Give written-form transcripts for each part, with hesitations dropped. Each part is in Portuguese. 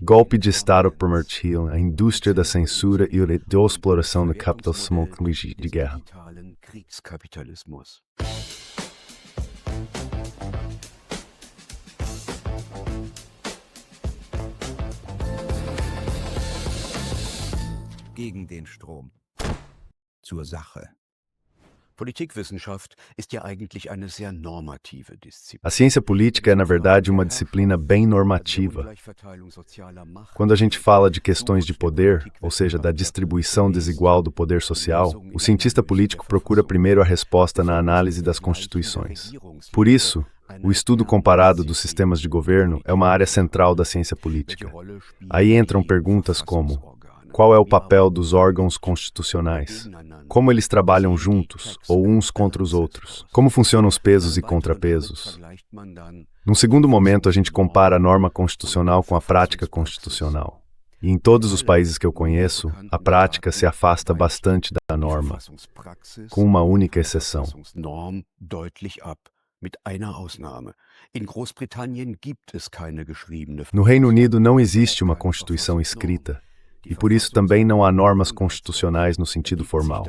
Golpe de Estado promovido, a indústria da censura e da exploração do capitalismo de guerra. Gegen den Strom. Zur Sache. Politikwissenschaft ist ja eigentlich eine sehr normative Disziplin. A ciência política é, na verdade, uma disciplina bem normativa. Quando a gente fala de questões de poder, ou seja, da distribuição desigual do poder social, o cientista político procura primeiro a resposta na análise das constituições. Por isso, o estudo comparado dos sistemas de governo é uma área central da ciência política. Aí entram perguntas como: qual é o papel dos órgãos constitucionais? Como eles trabalham juntos, ou uns contra os outros? Como funcionam os pesos e contrapesos? Num segundo momento, a gente compara a norma constitucional com a prática constitucional. E em todos os países que eu conheço, a prática se afasta bastante da norma, com uma única exceção. No Reino Unido não existe uma Constituição escrita, e por isso também não há normas constitucionais no sentido formal.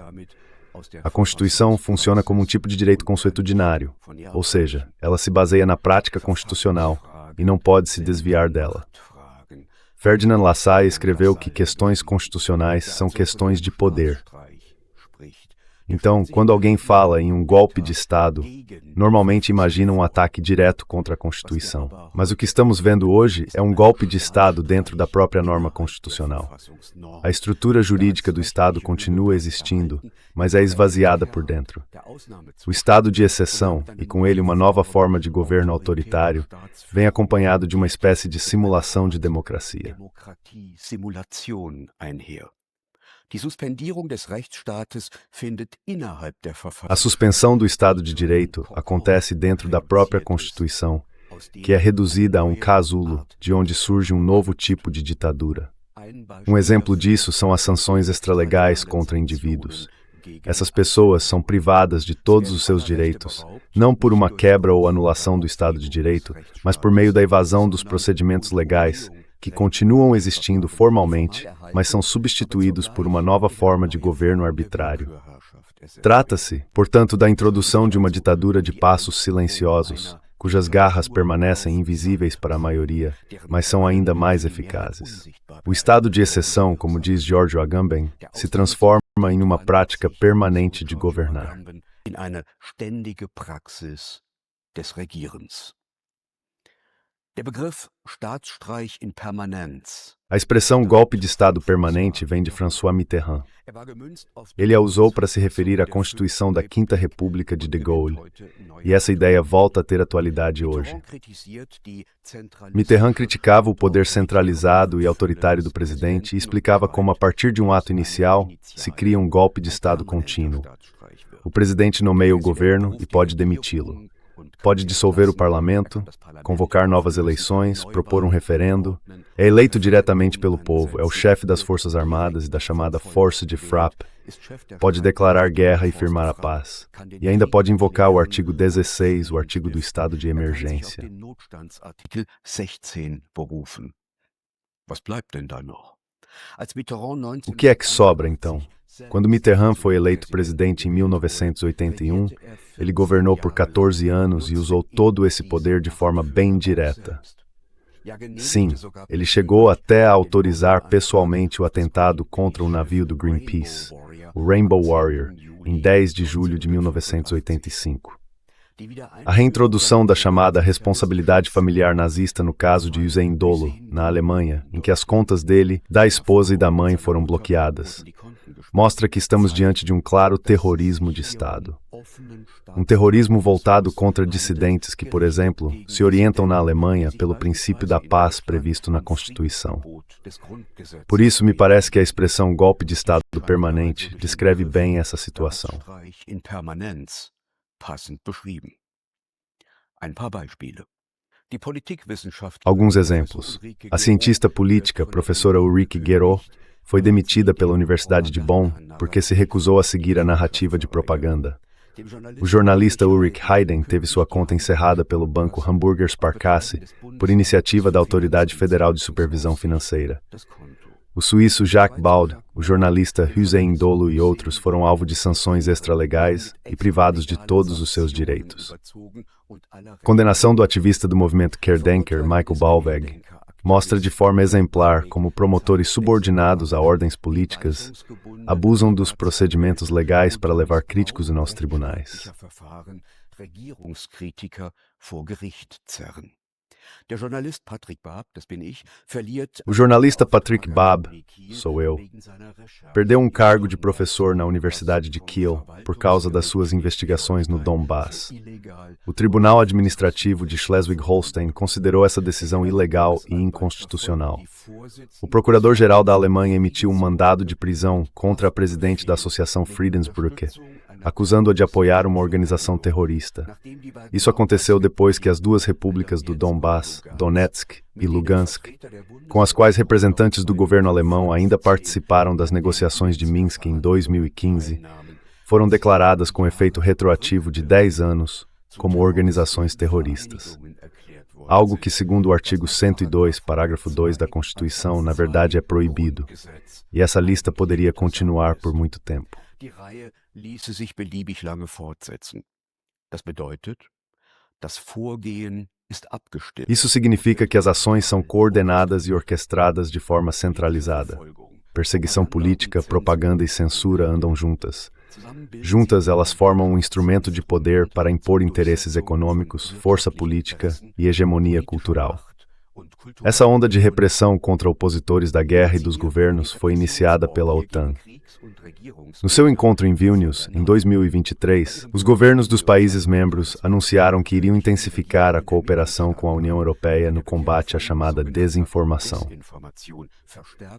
A Constituição funciona como um tipo de direito consuetudinário, ou seja, ela se baseia na prática constitucional e não pode se desviar dela. Ferdinand Lassalle escreveu que questões constitucionais são questões de poder. Então, quando alguém fala em um golpe de Estado, normalmente imagina um ataque direto contra a Constituição. Mas o que estamos vendo hoje é um golpe de Estado dentro da própria norma constitucional. A estrutura jurídica do Estado continua existindo, mas é esvaziada por dentro. O estado de exceção, e com ele uma nova forma de governo autoritário, vem acompanhado de uma espécie de simulação de democracia. A suspensão do Estado de Direito acontece dentro da própria Constituição, que é reduzida a um casulo, de onde surge um novo tipo de ditadura. Um exemplo disso são as sanções extralegais contra indivíduos. Essas pessoas são privadas de todos os seus direitos, não por uma quebra ou anulação do Estado de Direito, mas por meio da evasão dos procedimentos legais, que continuam existindo formalmente, mas são substituídos por uma nova forma de governo arbitrário. Trata-se, portanto, da introdução de uma ditadura de passos silenciosos, cujas garras permanecem invisíveis para a maioria, mas são ainda mais eficazes. O estado de exceção, como diz Giorgio Agamben, se transforma em uma prática permanente de governar. A expressão golpe de Estado permanente vem de François Mitterrand. Ele a usou para se referir à Constituição da Quinta República de Gaulle, e essa ideia volta a ter atualidade hoje. Mitterrand criticava o poder centralizado e autoritário do presidente e explicava como, a partir de um ato inicial, se cria um golpe de Estado contínuo. O presidente nomeia o governo e pode demiti-lo. Pode dissolver o parlamento, convocar novas eleições, propor um referendo. É eleito diretamente pelo povo, é o chefe das Forças Armadas e da chamada Force de Frappe. Pode declarar guerra e firmar a paz. E ainda pode invocar o artigo 16, o artigo do estado de emergência. O que é que sobra, então? Quando Mitterrand foi eleito presidente em 1981, ele governou por 14 anos e usou todo esse poder de forma bem direta. Sim, ele chegou até a autorizar pessoalmente o atentado contra um navio do Greenpeace, o Rainbow Warrior, em 10 de julho de 1985. A reintrodução da chamada responsabilidade familiar nazista no caso de Usain Dolo, na Alemanha, em que as contas dele, da esposa e da mãe foram bloqueadas, mostra que estamos diante de um claro terrorismo de Estado. Um terrorismo voltado contra dissidentes que, por exemplo, se orientam na Alemanha pelo princípio da paz previsto na Constituição. Por isso, me parece que a expressão golpe de Estado permanente descreve bem essa situação. Alguns exemplos. A cientista política, professora Ulrike Guérot, foi demitida pela Universidade de Bonn porque se recusou a seguir a narrativa de propaganda. O jornalista Ulrich Heiden teve sua conta encerrada pelo banco Hamburger Sparkasse por iniciativa da Autoridade Federal de Supervisão Financeira. O suíço Jacques Baud, o jornalista Hüseyin Dolu e outros foram alvo de sanções extralegais e privados de todos os seus direitos. Condenação do ativista do movimento Querdenker, Michael Bauweg, mostra de forma exemplar como promotores subordinados a ordens políticas abusam dos procedimentos legais para levar críticos aos tribunais. O jornalista Patrick Bab, sou eu, perdeu um cargo de professor na Universidade de Kiel por causa das suas investigações no Donbass. O Tribunal Administrativo de Schleswig-Holstein considerou essa decisão ilegal e inconstitucional. O procurador-geral da Alemanha emitiu um mandado de prisão contra a presidente da Associação Friedensbrücke, acusando-a de apoiar uma organização terrorista. Isso aconteceu depois que as duas repúblicas do Donbass, Donetsk e Lugansk, com as quais representantes do governo alemão ainda participaram das negociações de Minsk em 2015, foram declaradas com efeito retroativo de 10 anos como organizações terroristas. Algo que, segundo o artigo 102, parágrafo 2 da Constituição, na verdade é proibido. E essa lista poderia continuar por muito tempo. Ließe sich beliebig lange fortsetzen. Das bedeutet, das Vorgehen ist abgestimmt. Isso significa que as ações são coordenadas e orquestradas de forma centralizada. Perseguição política, propaganda e censura andam juntas. Juntas, elas formam um instrumento de poder para impor interesses econômicos, força política e hegemonia cultural. Essa onda de repressão contra opositores da guerra e dos governos foi iniciada pela OTAN. No seu encontro em Vilnius, em 2023, os governos dos países membros anunciaram que iriam intensificar a cooperação com a União Europeia no combate à chamada desinformação.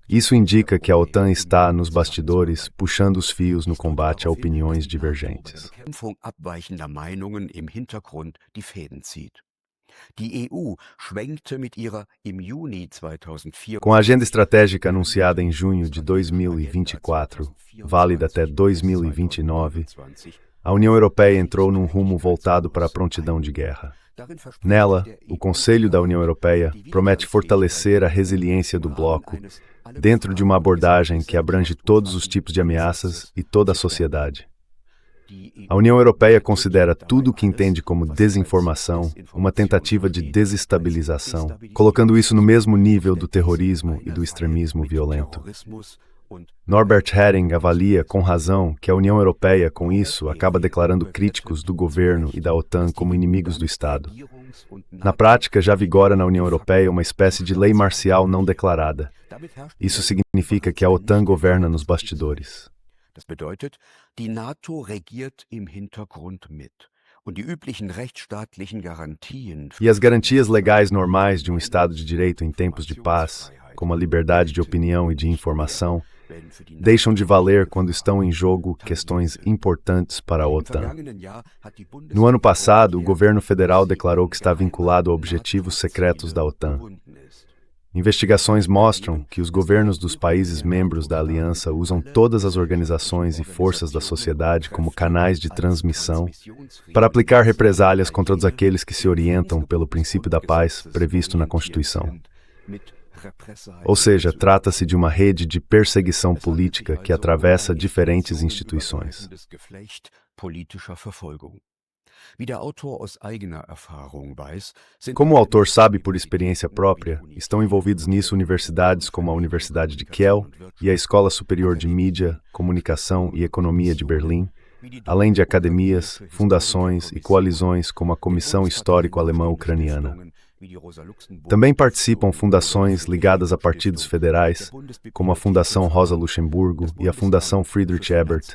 Isso indica que a OTAN está, nos bastidores, puxando os fios no combate a opiniões divergentes. Com a agenda estratégica anunciada em junho de 2024, válida até 2029, a União Europeia entrou num rumo voltado para a prontidão de guerra. Nela, o Conselho da União Europeia promete fortalecer a resiliência do bloco dentro de uma abordagem que abrange todos os tipos de ameaças e toda a sociedade. A União Europeia considera tudo o que entende como desinformação uma tentativa de desestabilização, colocando isso no mesmo nível do terrorismo e do extremismo violento. Norbert Hering avalia, com razão, que a União Europeia, com isso, acaba declarando críticos do governo e da OTAN como inimigos do Estado. Na prática, já vigora na União Europeia uma espécie de lei marcial não declarada. Isso significa que a OTAN governa nos bastidores. Das bedeutet, die NATO regiert im Hintergrund mit. Und die üblichen rechtsstaatlichen Garantien E as garantias legais normais de um Estado de Direito em tempos de paz, como a liberdade de opinião e de informação, deixam de valer quando estão em jogo questões importantes para a OTAN. No ano passado, o governo federal declarou que está vinculado a objetivos secretos da OTAN. Investigações mostram que os governos dos países membros da aliança usam todas as organizações e forças da sociedade como canais de transmissão para aplicar represálias contra todos aqueles que se orientam pelo princípio da paz previsto na Constituição. Ou seja, trata-se de uma rede de perseguição política que atravessa diferentes instituições. Como o autor sabe por experiência própria, estão envolvidos nisso universidades como a Universidade de Kiel e a Escola Superior de Mídia, Comunicação e Economia de Berlim, além de academias, fundações e coalizões como a Comissão Histórico-Alemã Ucraniana. Também participam fundações ligadas a partidos federais, como a Fundação Rosa Luxemburgo e a Fundação Friedrich Ebert,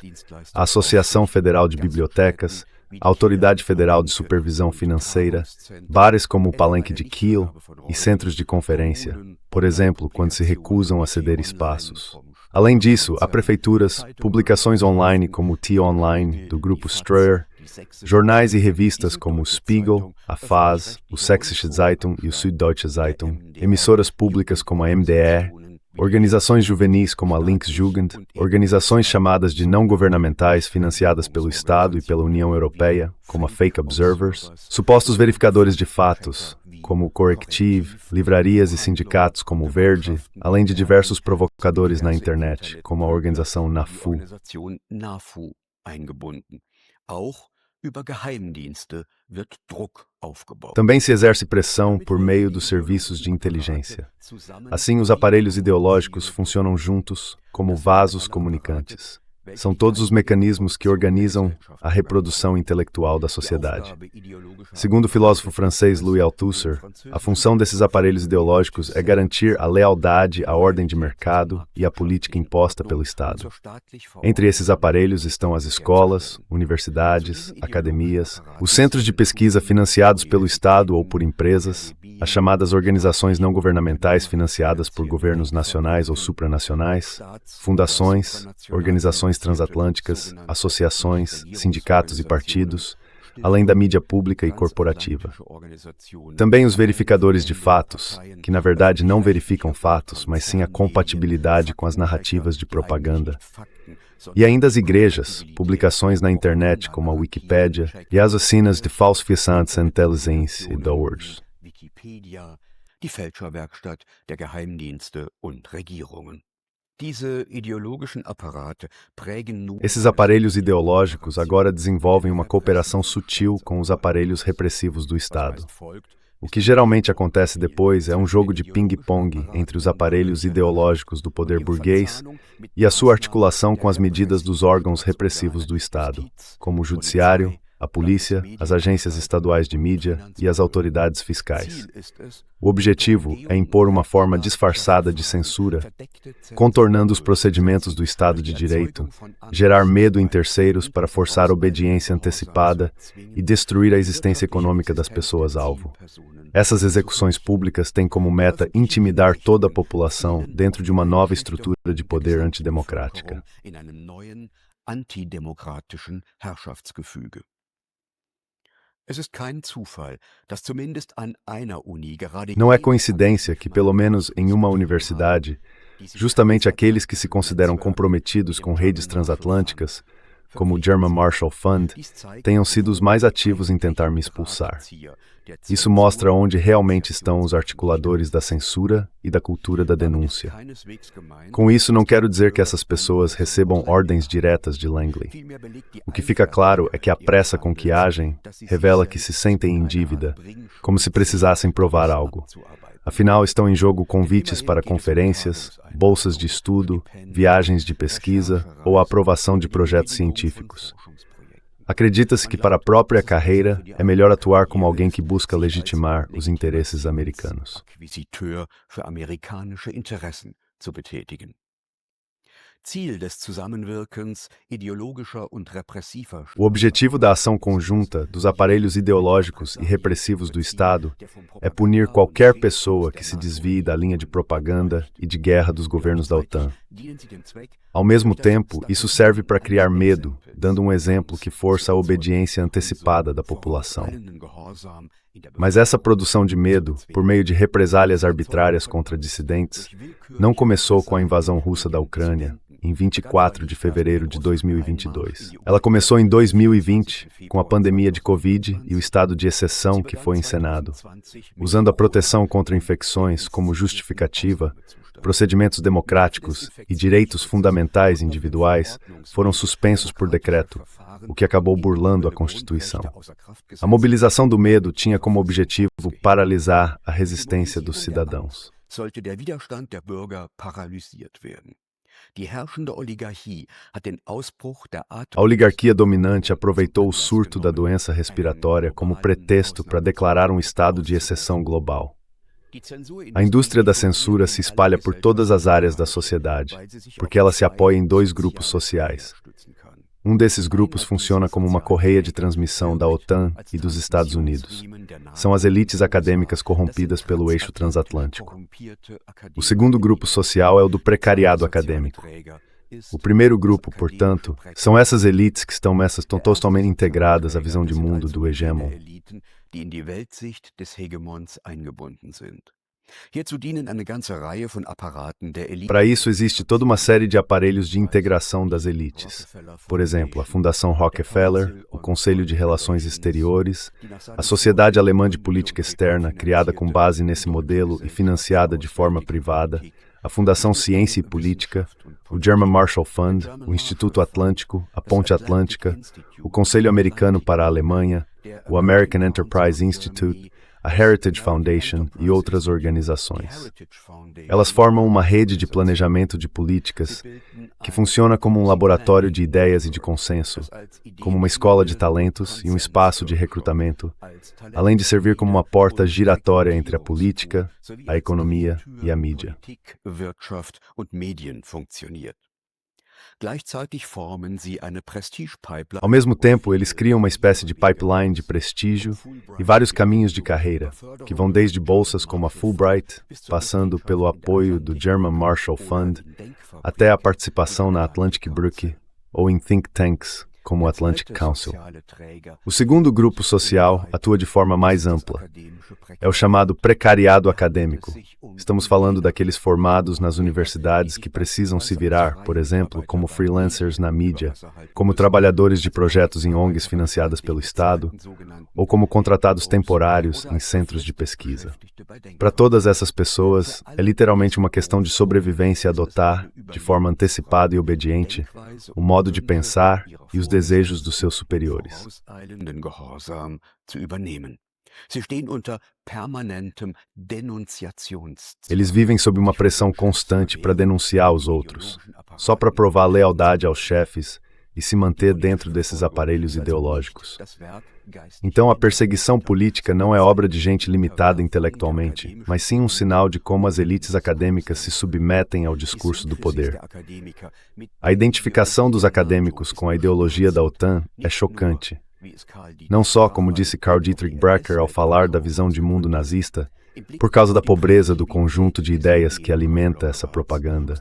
a Associação Federal de Bibliotecas, a Autoridade Federal de Supervisão Financeira, bares como o Palenque de Kiel e centros de conferência, por exemplo, quando se recusam a ceder espaços. Além disso, há prefeituras, publicações online como o T-Online, do grupo Ströer, jornais e revistas como o Spiegel, a FAZ, o Sächsische Zeitung e o Süddeutsche Zeitung, emissoras públicas como a MDR, organizações juvenis como a Linksjugend, organizações chamadas de não governamentais financiadas pelo Estado e pela União Europeia, como a Fake Observers, supostos verificadores de fatos, como o Correctiv, livrarias e sindicatos como o Verde, além de diversos provocadores na internet, como a organização NAFU. Também se exerce pressão por meio dos serviços de inteligência. Assim, os aparelhos ideológicos funcionam juntos como vasos comunicantes. São todos os mecanismos que organizam a reprodução intelectual da sociedade. Segundo o filósofo francês Louis Althusser, a função desses aparelhos ideológicos é garantir a lealdade à ordem de mercado e à política imposta pelo Estado. Entre esses aparelhos estão as escolas, universidades, academias, os centros de pesquisa financiados pelo Estado ou por empresas, as chamadas organizações não governamentais financiadas por governos nacionais ou supranacionais, fundações, organizações transatlânticas, associações, sindicatos e partidos, além da mídia pública e corporativa. Também os verificadores de fatos, que na verdade não verificam fatos, mas sim a compatibilidade com as narrativas de propaganda. E ainda as igrejas, publicações na internet como a Wikipédia e as oficinas de Falsificationsintelligence e DORS. Die Fälscherwerkstatt der Geheimdienste und Regierungen. Esses aparelhos ideológicos agora desenvolvem uma cooperação sutil com os aparelhos repressivos do Estado. O que geralmente acontece depois é um jogo de ping-pong entre os aparelhos ideológicos do poder burguês e a sua articulação com as medidas dos órgãos repressivos do Estado, como o judiciário, a polícia, as agências estaduais de mídia e as autoridades fiscais. O objetivo é impor uma forma disfarçada de censura, contornando os procedimentos do Estado de Direito, gerar medo em terceiros para forçar obediência antecipada e destruir a existência econômica das pessoas-alvo. Essas execuções públicas têm como meta intimidar toda a população dentro de uma nova estrutura de poder antidemocrática. Não é coincidência que, pelo menos em uma universidade, justamente aqueles que se consideram comprometidos com redes transatlânticas, como o German Marshall Fund, tenham sido os mais ativos em tentar me expulsar. Isso mostra onde realmente estão os articuladores da censura e da cultura da denúncia. Com isso, não quero dizer que essas pessoas recebam ordens diretas de Langley. O que fica claro é que a pressa com que agem revela que se sentem em dívida, como se precisassem provar algo. Afinal, estão em jogo convites para conferências, bolsas de estudo, viagens de pesquisa ou a aprovação de projetos científicos. Acredita-se que para a própria carreira é melhor atuar como alguém que busca legitimar os interesses americanos. O objetivo da ação conjunta dos aparelhos ideológicos e repressivos do Estado é punir qualquer pessoa que se desvie da linha de propaganda e de guerra dos governos da OTAN. Ao mesmo tempo, isso serve para criar medo, dando um exemplo que força a obediência antecipada da população. Mas essa produção de medo, por meio de represálias arbitrárias contra dissidentes, não começou com a invasão russa da Ucrânia, em 24 de fevereiro de 2022. Ela começou em 2020, com a pandemia de Covid e o estado de exceção que foi encenado. Usando a proteção contra infecções como justificativa, procedimentos democráticos e direitos fundamentais individuais foram suspensos por decreto, o que acabou burlando a Constituição. A mobilização do medo tinha como objetivo paralisar a resistência dos cidadãos. A oligarquia dominante aproveitou o surto da doença respiratória como pretexto para declarar um estado de exceção global. A indústria da censura se espalha por todas as áreas da sociedade, porque ela se apoia em dois grupos sociais. Um desses grupos funciona como uma correia de transmissão da OTAN e dos Estados Unidos. São as elites acadêmicas corrompidas pelo eixo transatlântico. O segundo grupo social é o do precariado acadêmico. O primeiro grupo, portanto, são essas elites que estão totalmente integradas à visão de mundo do hegemon. Hierzu dienen eine ganze Reihe von Apparaten der Elite. Para isso, existe toda uma série de aparelhos de integração das elites. Por exemplo, a Fundação Rockefeller, o Conselho de Relações Exteriores, a Sociedade Alemã de Política Externa, criada com base nesse modelo e financiada de forma privada, a Fundação Ciência e Política, o German Marshall Fund, o Instituto Atlântico, a Ponte Atlântica, o Conselho Americano para a Alemanha, o American Enterprise Institute, a Heritage Foundation e outras organizações. Elas formam uma rede de planejamento de políticas que funciona como um laboratório de ideias e de consenso, como uma escola de talentos e um espaço de recrutamento, além de servir como uma porta giratória entre a política, a economia e a mídia. Ao mesmo tempo, eles criam uma espécie de pipeline de prestígio e vários caminhos de carreira, que vão desde bolsas como a Fulbright, passando pelo apoio do German Marshall Fund, até a participação na Atlantic Brücke ou em think tanks, como o Atlantic Council. O segundo grupo social atua de forma mais ampla. É o chamado precariado acadêmico. Estamos falando daqueles formados nas universidades que precisam se virar, por exemplo, como freelancers na mídia, como trabalhadores de projetos em ONGs financiadas pelo Estado, ou como contratados temporários em centros de pesquisa. Para todas essas pessoas, é literalmente uma questão de sobrevivência adotar, de forma antecipada e obediente, o modo de pensar e os desejos dos seus superiores. Eles vivem sob uma pressão constante para denunciar os outros, só para provar lealdade aos chefes e se manter dentro desses aparelhos ideológicos. Então, a perseguição política não é obra de gente limitada intelectualmente, mas sim um sinal de como as elites acadêmicas se submetem ao discurso do poder. A identificação dos acadêmicos com a ideologia da OTAN é chocante. Não só, como disse Karl Dietrich Bracher ao falar da visão de mundo nazista, por causa da pobreza do conjunto de ideias que alimenta essa propaganda,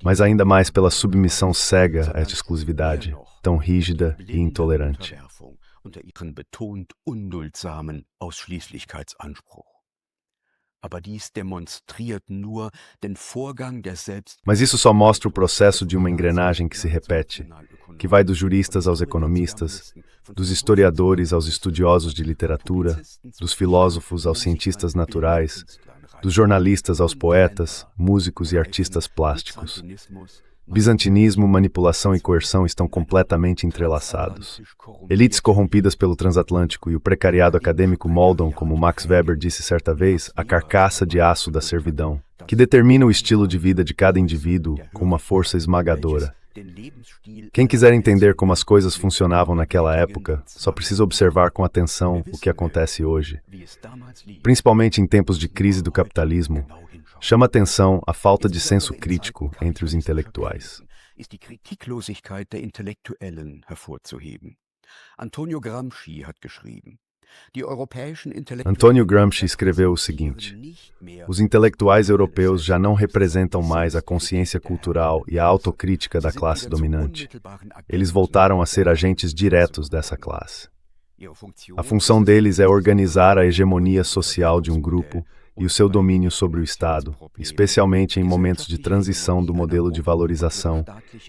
mas ainda mais pela submissão cega a essa exclusividade, tão rígida e intolerante. Mas isso só mostra o processo de uma engrenagem que se repete, que vai dos juristas aos economistas, dos historiadores aos estudiosos de literatura, dos filósofos aos cientistas naturais, dos jornalistas aos poetas, músicos e artistas plásticos. Bizantinismo, manipulação e coerção estão completamente entrelaçados. Elites corrompidas pelo transatlântico e o precariado acadêmico moldam, como Max Weber disse certa vez, a carcaça de aço da servidão, que determina o estilo de vida de cada indivíduo com uma força esmagadora. Quem quiser entender como as coisas funcionavam naquela época, só precisa observar com atenção o que acontece hoje. Principalmente em tempos de crise do capitalismo, chama atenção a falta de senso crítico entre os intelectuais. Antonio Gramsci escreveu o seguinte: os intelectuais europeus já não representam mais a consciência cultural e a autocrítica da classe dominante. Eles voltaram a ser agentes diretos dessa classe. A função deles é organizar a hegemonia social de um grupo e o seu domínio sobre o Estado, especialmente em momentos de transição do modelo de valorização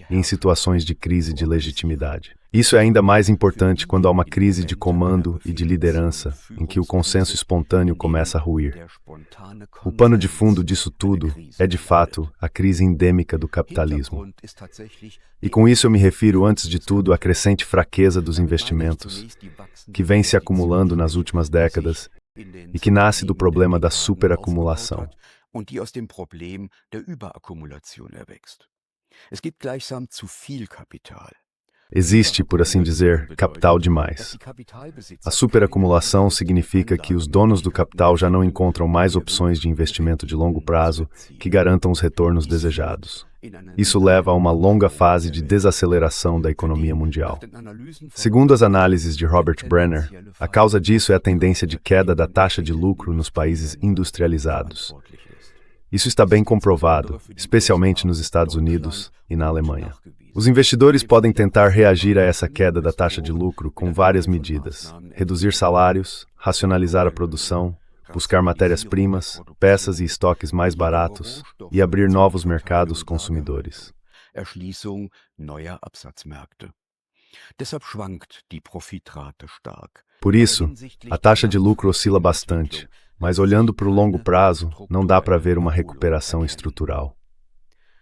e em situações de crise de legitimidade. Isso é ainda mais importante quando há uma crise de comando e de liderança, em que o consenso espontâneo começa a ruir. O pano de fundo disso tudo é, de fato, a crise endêmica do capitalismo. E com isso eu me refiro, antes de tudo, à crescente fraqueza dos investimentos, que vem se acumulando nas últimas décadas e que nasce do problema da superacumulação. Existe, por assim dizer, capital demais. A superacumulação significa que os donos do capital já não encontram mais opções de investimento de longo prazo que garantam os retornos desejados. Isso leva a uma longa fase de desaceleração da economia mundial. Segundo as análises de Robert Brenner, a causa disso é a tendência de queda da taxa de lucro nos países industrializados. Isso está bem comprovado, especialmente nos Estados Unidos e na Alemanha. Os investidores podem tentar reagir a essa queda da taxa de lucro com várias medidas: reduzir salários, racionalizar a produção, buscar matérias-primas, peças e estoques mais baratos e abrir novos mercados consumidores. Erschließung neuer Absatzmärkte. Deshalb schwankt die Profitrate stark. Por isso, a taxa de lucro oscila bastante, mas olhando para o longo prazo, não dá para ver uma recuperação estrutural.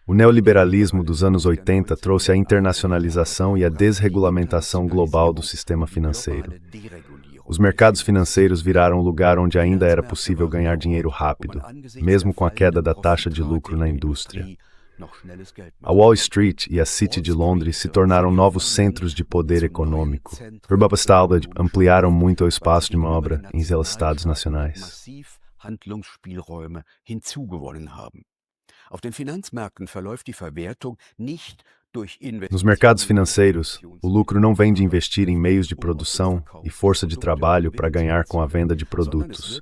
O neoliberalismo dos anos 80 trouxe a internacionalização e a desregulamentação global do sistema financeiro. Os mercados financeiros viraram um lugar onde ainda era possível ganhar dinheiro rápido, mesmo com a queda da taxa de lucro na indústria. A Wall Street e a City de Londres se tornaram novos centros de poder econômico. Urban ampliaram muito o espaço de manobra em seus estados nacionais. Handlungsspielräume hinzugewonnen haben. Auf den Finanzmärkten verläuft die Verwertung nicht durch Nos mercados financeiros, o lucro não vem de investir em meios de produção e força de trabalho para ganhar com a venda de produtos.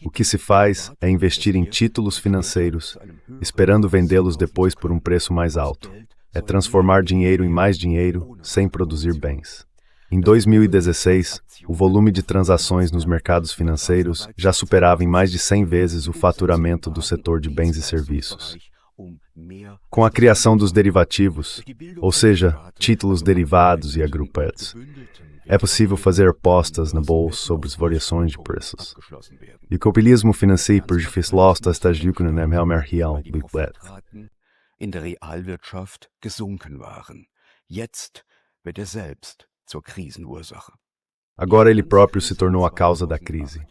O que se faz é investir em títulos financeiros, esperando vendê-los depois por um preço mais alto. É transformar dinheiro em mais dinheiro sem produzir bens. Em 2016, o volume de transações nos mercados financeiros já superava em mais de 100 vezes o faturamento do setor de bens e serviços. Com a criação dos derivativos, ou seja, títulos derivados e agrupados, é possível fazer apostas na bolsa sobre as variações de preços. E o capitalismo financeiro perjudica está jugando na melhor real in der Realwirtschaft gesunken waren. Jetzt wird selbst zur Krisenursache. Agora ele próprio se tornou a causa da crise.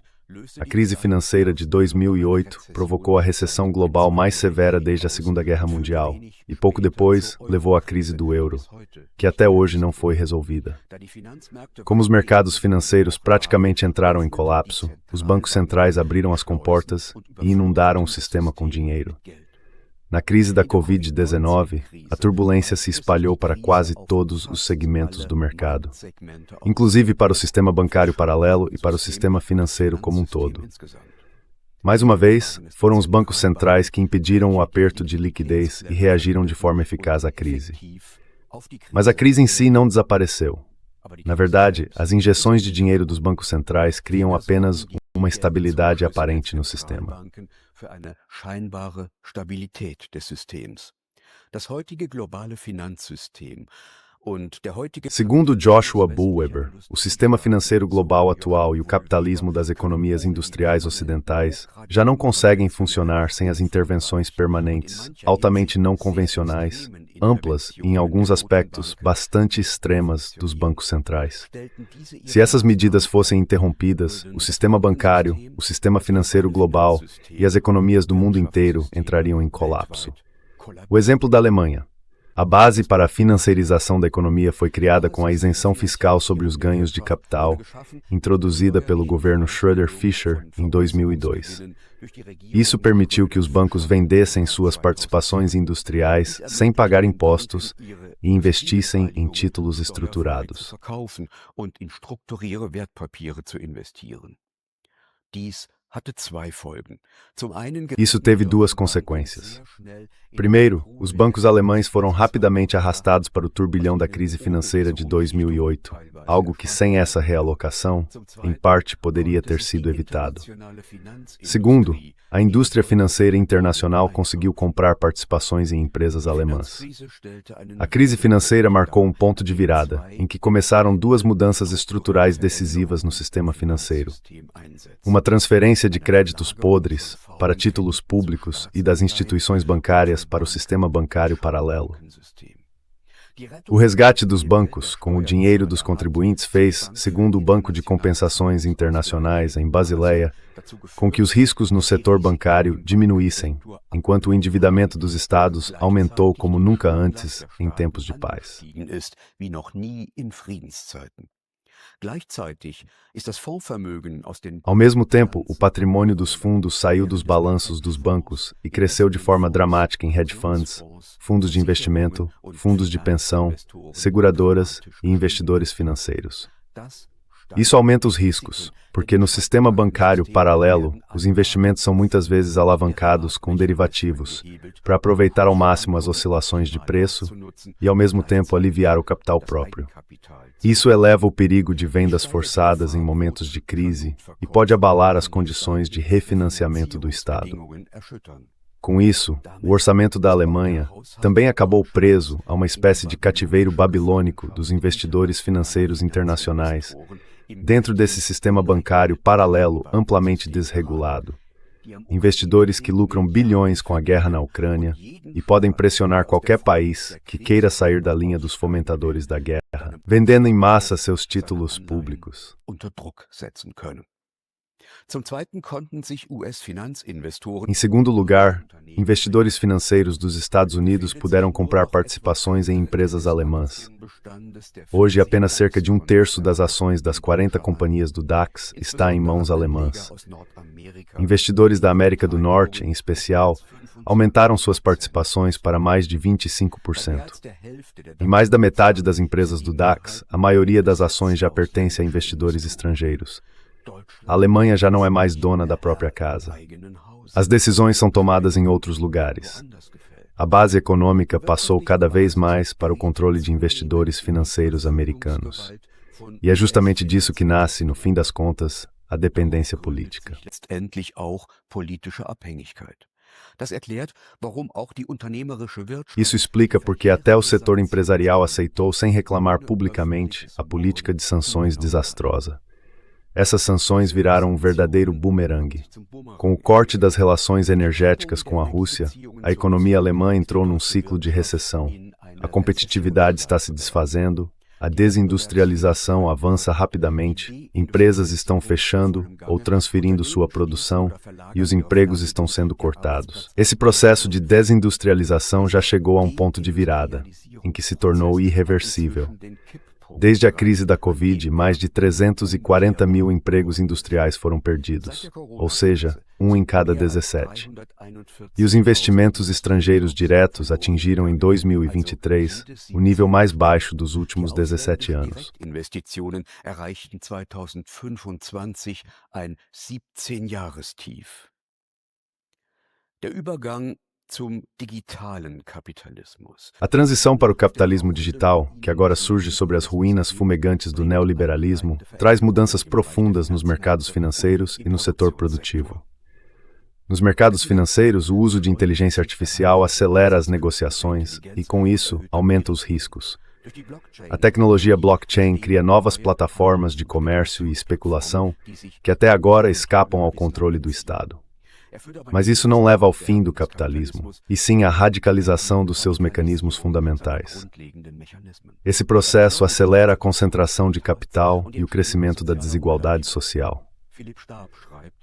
A crise financeira de 2008 provocou a recessão global mais severa desde a Segunda Guerra Mundial e pouco depois levou à crise do euro, que até hoje não foi resolvida. Como os mercados financeiros praticamente entraram em colapso, os bancos centrais abriram as comportas e inundaram o sistema com dinheiro. Na crise da Covid-19, a turbulência se espalhou para quase todos os segmentos do mercado, inclusive para o sistema bancário paralelo e para o sistema financeiro como um todo. Mais uma vez, foram os bancos centrais que impediram o aperto de liquidez e reagiram de forma eficaz à crise. Mas a crise em si não desapareceu. Na verdade, as injeções de dinheiro dos bancos centrais criam apenas uma estabilidade aparente no sistema. Für eine scheinbare Stabilität des Systems. Das heutige globale Finanzsystem und der heutige Segundo Joshua Bullweber, o sistema financeiro global atual e o capitalismo das economias industriais ocidentais já não conseguem funcionar sem as intervenções permanentes, altamente não convencionais, amplas e, em alguns aspectos, bastante extremas dos bancos centrais. Se essas medidas fossem interrompidas, o sistema bancário, o sistema financeiro global e as economias do mundo inteiro entrariam em colapso. O exemplo da Alemanha. A base para a financiarização da economia foi criada com a isenção fiscal sobre os ganhos de capital, introduzida pelo governo Schröder-Fischer em 2002. Isso permitiu que os bancos vendessem suas participações industriais sem pagar impostos e investissem em títulos estruturados. Isso teve duas consequências. Primeiro, os bancos alemães foram rapidamente arrastados para o turbilhão da crise financeira de 2008, algo que sem essa realocação, em parte, poderia ter sido evitado. Segundo, a indústria financeira internacional conseguiu comprar participações em empresas alemãs. A crise financeira marcou um ponto de virada, em que começaram duas mudanças estruturais decisivas no sistema financeiro. Uma transferência de créditos podres para títulos públicos e das instituições bancárias para o sistema bancário paralelo. O resgate dos bancos, com o dinheiro dos contribuintes, fez, segundo o Banco de Compensações Internacionais em Basileia, com que os riscos no setor bancário diminuíssem, enquanto o endividamento dos estados aumentou como nunca antes em tempos de paz. Ao mesmo tempo, o patrimônio dos fundos saiu dos balanços dos bancos e cresceu de forma dramática em hedge funds, fundos de investimento, fundos de pensão, seguradoras e investidores financeiros. Isso aumenta os riscos, porque no sistema bancário paralelo, os investimentos são muitas vezes alavancados com derivativos, para aproveitar ao máximo as oscilações de preço e, ao mesmo tempo, aliviar o capital próprio. Isso eleva o perigo de vendas forçadas em momentos de crise e pode abalar as condições de refinanciamento do Estado. Com isso, o orçamento da Alemanha também acabou preso a uma espécie de cativeiro babilônico dos investidores financeiros internacionais, dentro desse sistema bancário paralelo amplamente desregulado. Investidores que lucram bilhões com a guerra na Ucrânia e podem pressionar qualquer país que queira sair da linha dos fomentadores da guerra, vendendo em massa seus títulos públicos. Em segundo lugar, investidores financeiros dos Estados Unidos puderam comprar participações em empresas alemãs. Hoje, apenas cerca de 1/3 das ações das 40 companhias do DAX está em mãos alemãs. Investidores da América do Norte, em especial, aumentaram suas participações para mais de 25%. Em mais da metade das empresas do DAX, a maioria das ações já pertence a investidores estrangeiros. A Alemanha já não é mais dona da própria casa. As decisões são tomadas em outros lugares. A base econômica passou cada vez mais para o controle de investidores financeiros americanos. E é justamente disso que nasce, no fim das contas, a dependência política. Isso explica porque até o setor empresarial aceitou sem reclamar publicamente a política de sanções desastrosa. Essas sanções viraram um verdadeiro bumerangue. Com o corte das relações energéticas com a Rússia, a economia alemã entrou num ciclo de recessão. A competitividade está se desfazendo, a desindustrialização avança rapidamente, empresas estão fechando ou transferindo sua produção e os empregos estão sendo cortados. Esse processo de desindustrialização já chegou a um ponto de virada, em que se tornou irreversível. Desde a crise da Covid, mais de 340 mil empregos industriais foram perdidos, ou seja, 1 em cada 17. E os investimentos estrangeiros diretos atingiram em 2023 o nível mais baixo dos últimos 17 anos. Investitionen erreichten 2025 ein 17-Jahrestief. Der Übergang zum digitalen Kapitalismus. A transição para o capitalismo digital, que agora surge sobre as ruínas fumegantes do neoliberalismo, traz mudanças profundas nos mercados financeiros e no setor produtivo. Nos mercados financeiros, o uso de inteligência artificial acelera as negociações e, com isso, aumenta os riscos. A tecnologia blockchain cria novas plataformas de comércio e especulação que até agora escapam ao controle do Estado. Mas isso não leva ao fim do capitalismo, e sim à radicalização dos seus mecanismos fundamentais. Esse processo acelera a concentração de capital e o crescimento da desigualdade social.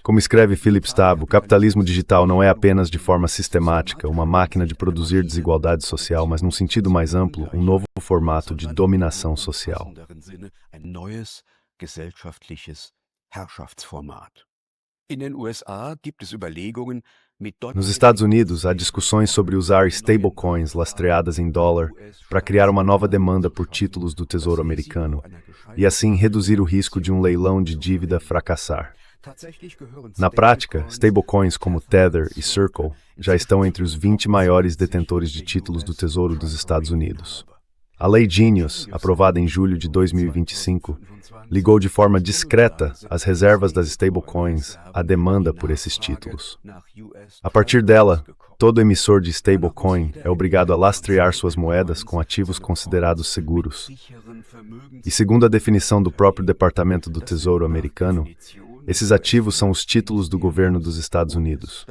Como escreve Philip Stab, o capitalismo digital não é apenas de forma sistemática uma máquina de produzir desigualdade social, mas num sentido mais amplo, um novo formato de dominação social. Nos Estados Unidos, há discussões sobre usar stablecoins lastreadas em dólar para criar uma nova demanda por títulos do Tesouro Americano e, assim, reduzir o risco de um leilão de dívida fracassar. Na prática, stablecoins como Tether e Circle já estão entre os 20 maiores detentores de títulos do Tesouro dos Estados Unidos. A Lei Genius, aprovada em julho de 2025, ligou de forma discreta as reservas das stablecoins à demanda por esses títulos. A partir dela, todo emissor de stablecoin é obrigado a lastrear suas moedas com ativos considerados seguros. E segundo a definição do próprio Departamento do Tesouro americano, esses ativos são os títulos do governo dos Estados Unidos.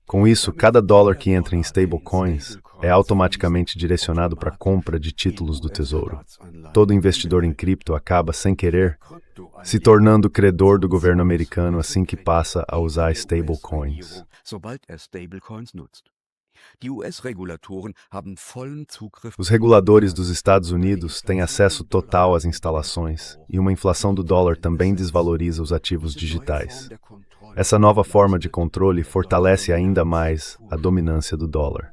Com isso, cada dólar que entra em stablecoins é automaticamente direcionado para a compra de títulos do Tesouro. Todo investidor em cripto acaba, sem querer, se tornando credor do governo americano assim que passa a usar stablecoins. Os reguladores dos Estados Unidos têm acesso total às instalações e uma inflação do dólar também desvaloriza os ativos digitais. Essa nova forma de controle fortalece ainda mais a dominância do dólar.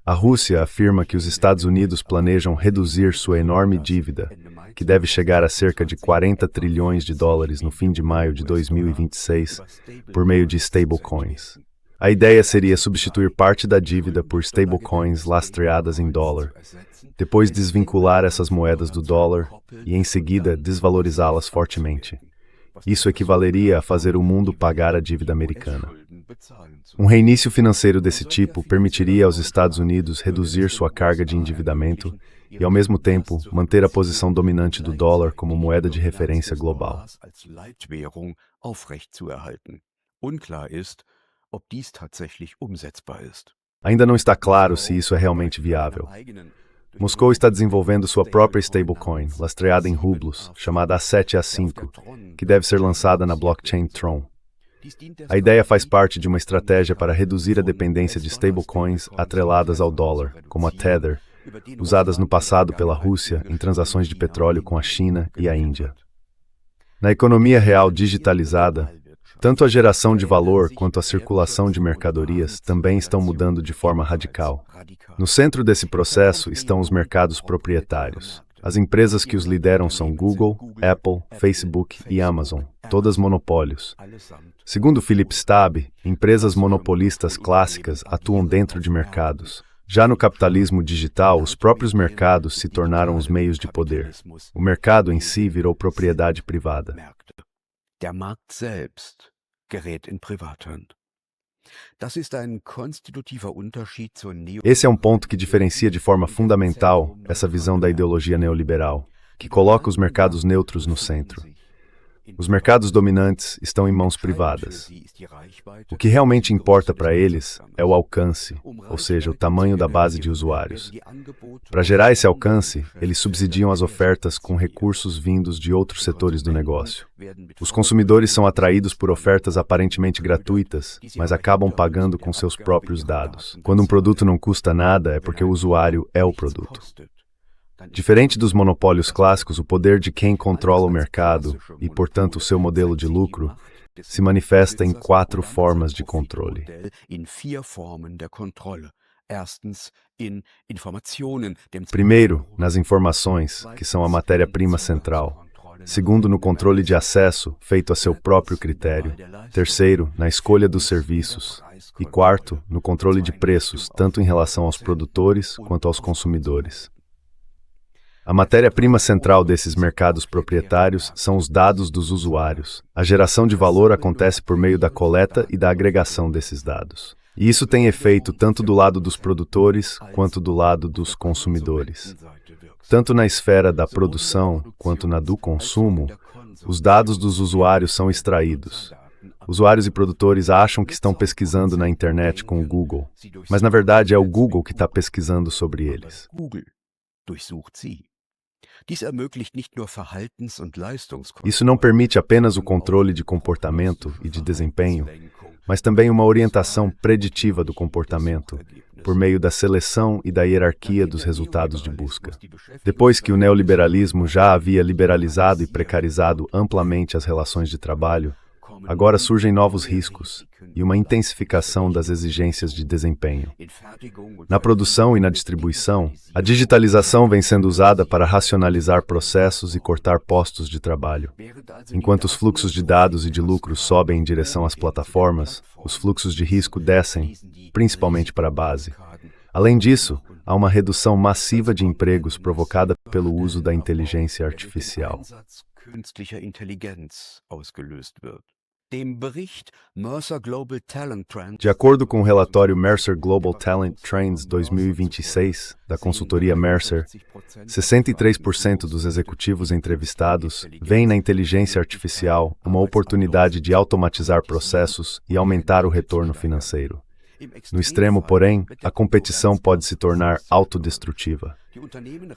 A Rússia afirma que os Estados Unidos planejam reduzir sua enorme dívida, que deve chegar a cerca de 40 trilhões de dólares no fim de maio de 2026, por meio de stablecoins. A ideia seria substituir parte da dívida por stablecoins lastreadas em dólar, depois desvincular essas moedas do dólar e, em seguida, desvalorizá-las fortemente. Isso equivaleria a fazer o mundo pagar a dívida americana. Um reinício financeiro desse tipo permitiria aos Estados Unidos reduzir sua carga de endividamento e, ao mesmo tempo, manter a posição dominante do dólar como moeda de referência global. Ainda não está claro se isso é realmente viável. Moscou está desenvolvendo sua própria stablecoin, lastreada em rublos, chamada A7A5, que deve ser lançada na blockchain Tron. A ideia faz parte de uma estratégia para reduzir a dependência de stablecoins atreladas ao dólar, como a Tether, usadas no passado pela Rússia em transações de petróleo com a China e a Índia. Na economia real digitalizada, tanto a geração de valor quanto a circulação de mercadorias também estão mudando de forma radical. No centro desse processo estão os mercados proprietários. As empresas que os lideram são Google, Apple, Facebook e Amazon, todas monopólios. Segundo Philip Stab, empresas monopolistas clássicas atuam dentro de mercados. Já no capitalismo digital, os próprios mercados se tornaram os meios de poder. O mercado em si virou propriedade privada. Der Markt selbst gerät in Privathand. Esse é um ponto que diferencia de forma fundamental essa visão da ideologia neoliberal, que coloca os mercados neutros no centro. Os mercados dominantes estão em mãos privadas. O que realmente importa para eles é o alcance, ou seja, o tamanho da base de usuários. Para gerar esse alcance, eles subsidiam as ofertas com recursos vindos de outros setores do negócio. Os consumidores são atraídos por ofertas aparentemente gratuitas, mas acabam pagando com seus próprios dados. Quando um produto não custa nada, é porque o usuário é o produto. Diferente dos monopólios clássicos, o poder de quem controla o mercado, e, portanto, o seu modelo de lucro, se manifesta em 4 formas de controle. Primeiro, nas informações, que são a matéria-prima central. Segundo, no controle de acesso, feito a seu próprio critério. Terceiro, na escolha dos serviços. E quarto, no controle de preços, tanto em relação aos produtores quanto aos consumidores. A matéria-prima central desses mercados proprietários são os dados dos usuários. A geração de valor acontece por meio da coleta e da agregação desses dados. E isso tem efeito tanto do lado dos produtores quanto do lado dos consumidores. Tanto na esfera da produção quanto na do consumo, os dados dos usuários são extraídos. Usuários e produtores acham que estão pesquisando na internet com o Google, mas na verdade é o Google que está pesquisando sobre eles. Isso não permite apenas o controle de comportamento e de desempenho, mas também uma orientação preditiva do comportamento, por meio da seleção e da hierarquia dos resultados de busca. Depois que o neoliberalismo já havia liberalizado e precarizado amplamente as relações de trabalho, agora surgem novos riscos e uma intensificação das exigências de desempenho. Na produção e na distribuição, a digitalização vem sendo usada para racionalizar processos e cortar postos de trabalho. Enquanto os fluxos de dados e de lucro sobem em direção às plataformas, os fluxos de risco descem, principalmente para a base. Além disso, há uma redução massiva de empregos provocada pelo uso da inteligência artificial. De acordo com o relatório Mercer Global Talent Trends 2026, da consultoria Mercer, 63% dos executivos entrevistados veem na inteligência artificial uma oportunidade de automatizar processos e aumentar o retorno financeiro. No extremo, porém, a competição pode se tornar autodestrutiva.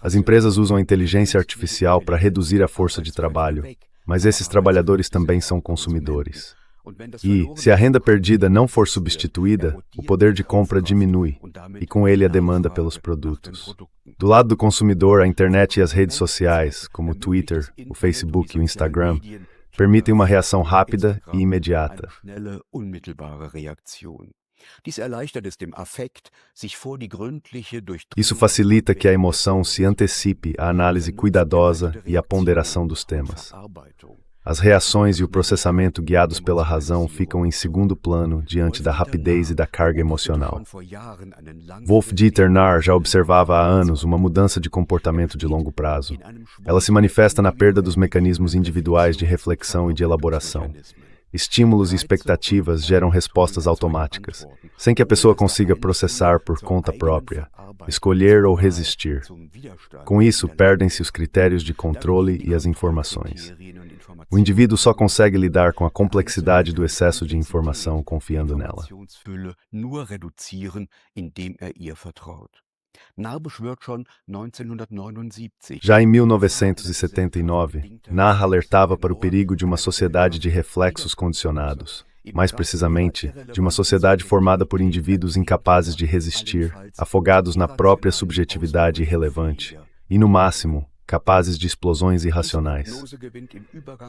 As empresas usam a inteligência artificial para reduzir a força de trabalho, mas esses trabalhadores também são consumidores. E, se a renda perdida não for substituída, o poder de compra diminui, e com ele a demanda pelos produtos. Do lado do consumidor, a internet e as redes sociais, como o Twitter, o Facebook e o Instagram, permitem uma reação rápida e imediata. Isso facilita que a emoção se antecipe à análise cuidadosa e à ponderação dos temas. As reações e o processamento guiados pela razão ficam em segundo plano diante da rapidez e da carga emocional. Wolf-Dieter Narr já observava há anos uma mudança de comportamento de longo prazo. Ela se manifesta na perda dos mecanismos individuais de reflexão e de elaboração. Estímulos e expectativas geram respostas automáticas, sem que a pessoa consiga processar por conta própria, escolher ou resistir. Com isso, perdem-se os critérios de controle e as informações. O indivíduo só consegue lidar com a complexidade do excesso de informação confiando nela. Já em 1979, Narr alertava para o perigo de uma sociedade de reflexos condicionados. Mais precisamente, de uma sociedade formada por indivíduos incapazes de resistir, afogados na própria subjetividade irrelevante, e, no máximo, capazes de explosões irracionais.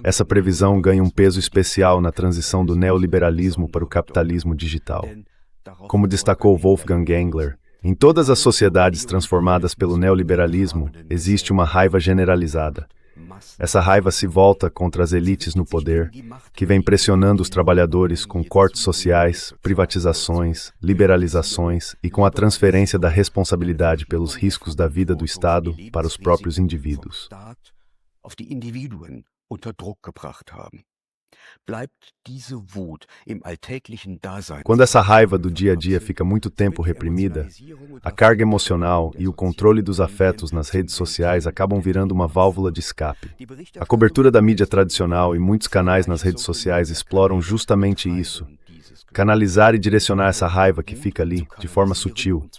Essa previsão ganha um peso especial na transição do neoliberalismo para o capitalismo digital. Como destacou Wolfgang Engler, em todas as sociedades transformadas pelo neoliberalismo, existe uma raiva generalizada. Essa raiva se volta contra as elites no poder, que vem pressionando os trabalhadores com cortes sociais, privatizações, liberalizações e com a transferência da responsabilidade pelos riscos da vida do Estado para os próprios indivíduos. Quando essa raiva do dia a dia fica muito tempo reprimida, a carga emocional e o controle dos afetos nas redes sociais acabam virando uma válvula de escape. A cobertura da mídia tradicional e muitos canais nas redes sociais exploram justamente isso. Canalizar e direcionar essa raiva que fica ali, de forma sutil,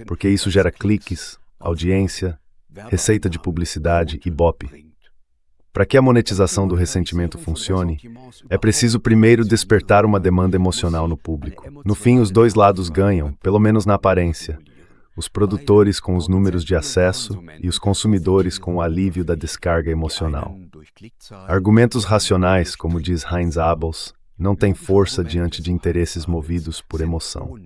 porque isso gera cliques, audiência, receita de publicidade e ibope. Para que a monetização do ressentimento funcione, é preciso primeiro despertar uma demanda emocional no público. No fim, os dois lados ganham, pelo menos na aparência. Os produtores com os números de acesso e os consumidores com o alívio da descarga emocional. Argumentos racionais, como diz Heinz Abels, não têm força diante de interesses movidos por emoção.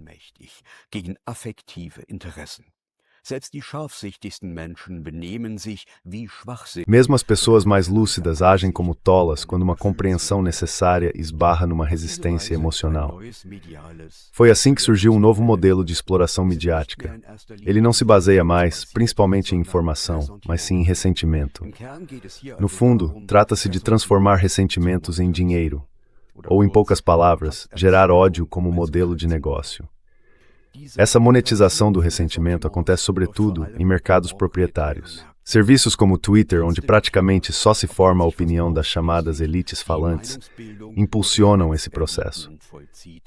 Mesmo as pessoas mais lúcidas agem como tolas quando uma compreensão necessária esbarra numa resistência emocional. Foi assim que surgiu um novo modelo de exploração midiática. Ele não se baseia mais, principalmente em informação, mas sim em ressentimento. No fundo, trata-se de transformar ressentimentos em dinheiro, ou, em poucas palavras, gerar ódio como modelo de negócio. Essa monetização do ressentimento acontece sobretudo em mercados proprietários. Serviços como o Twitter, onde praticamente só se forma a opinião das chamadas elites falantes, impulsionam esse processo.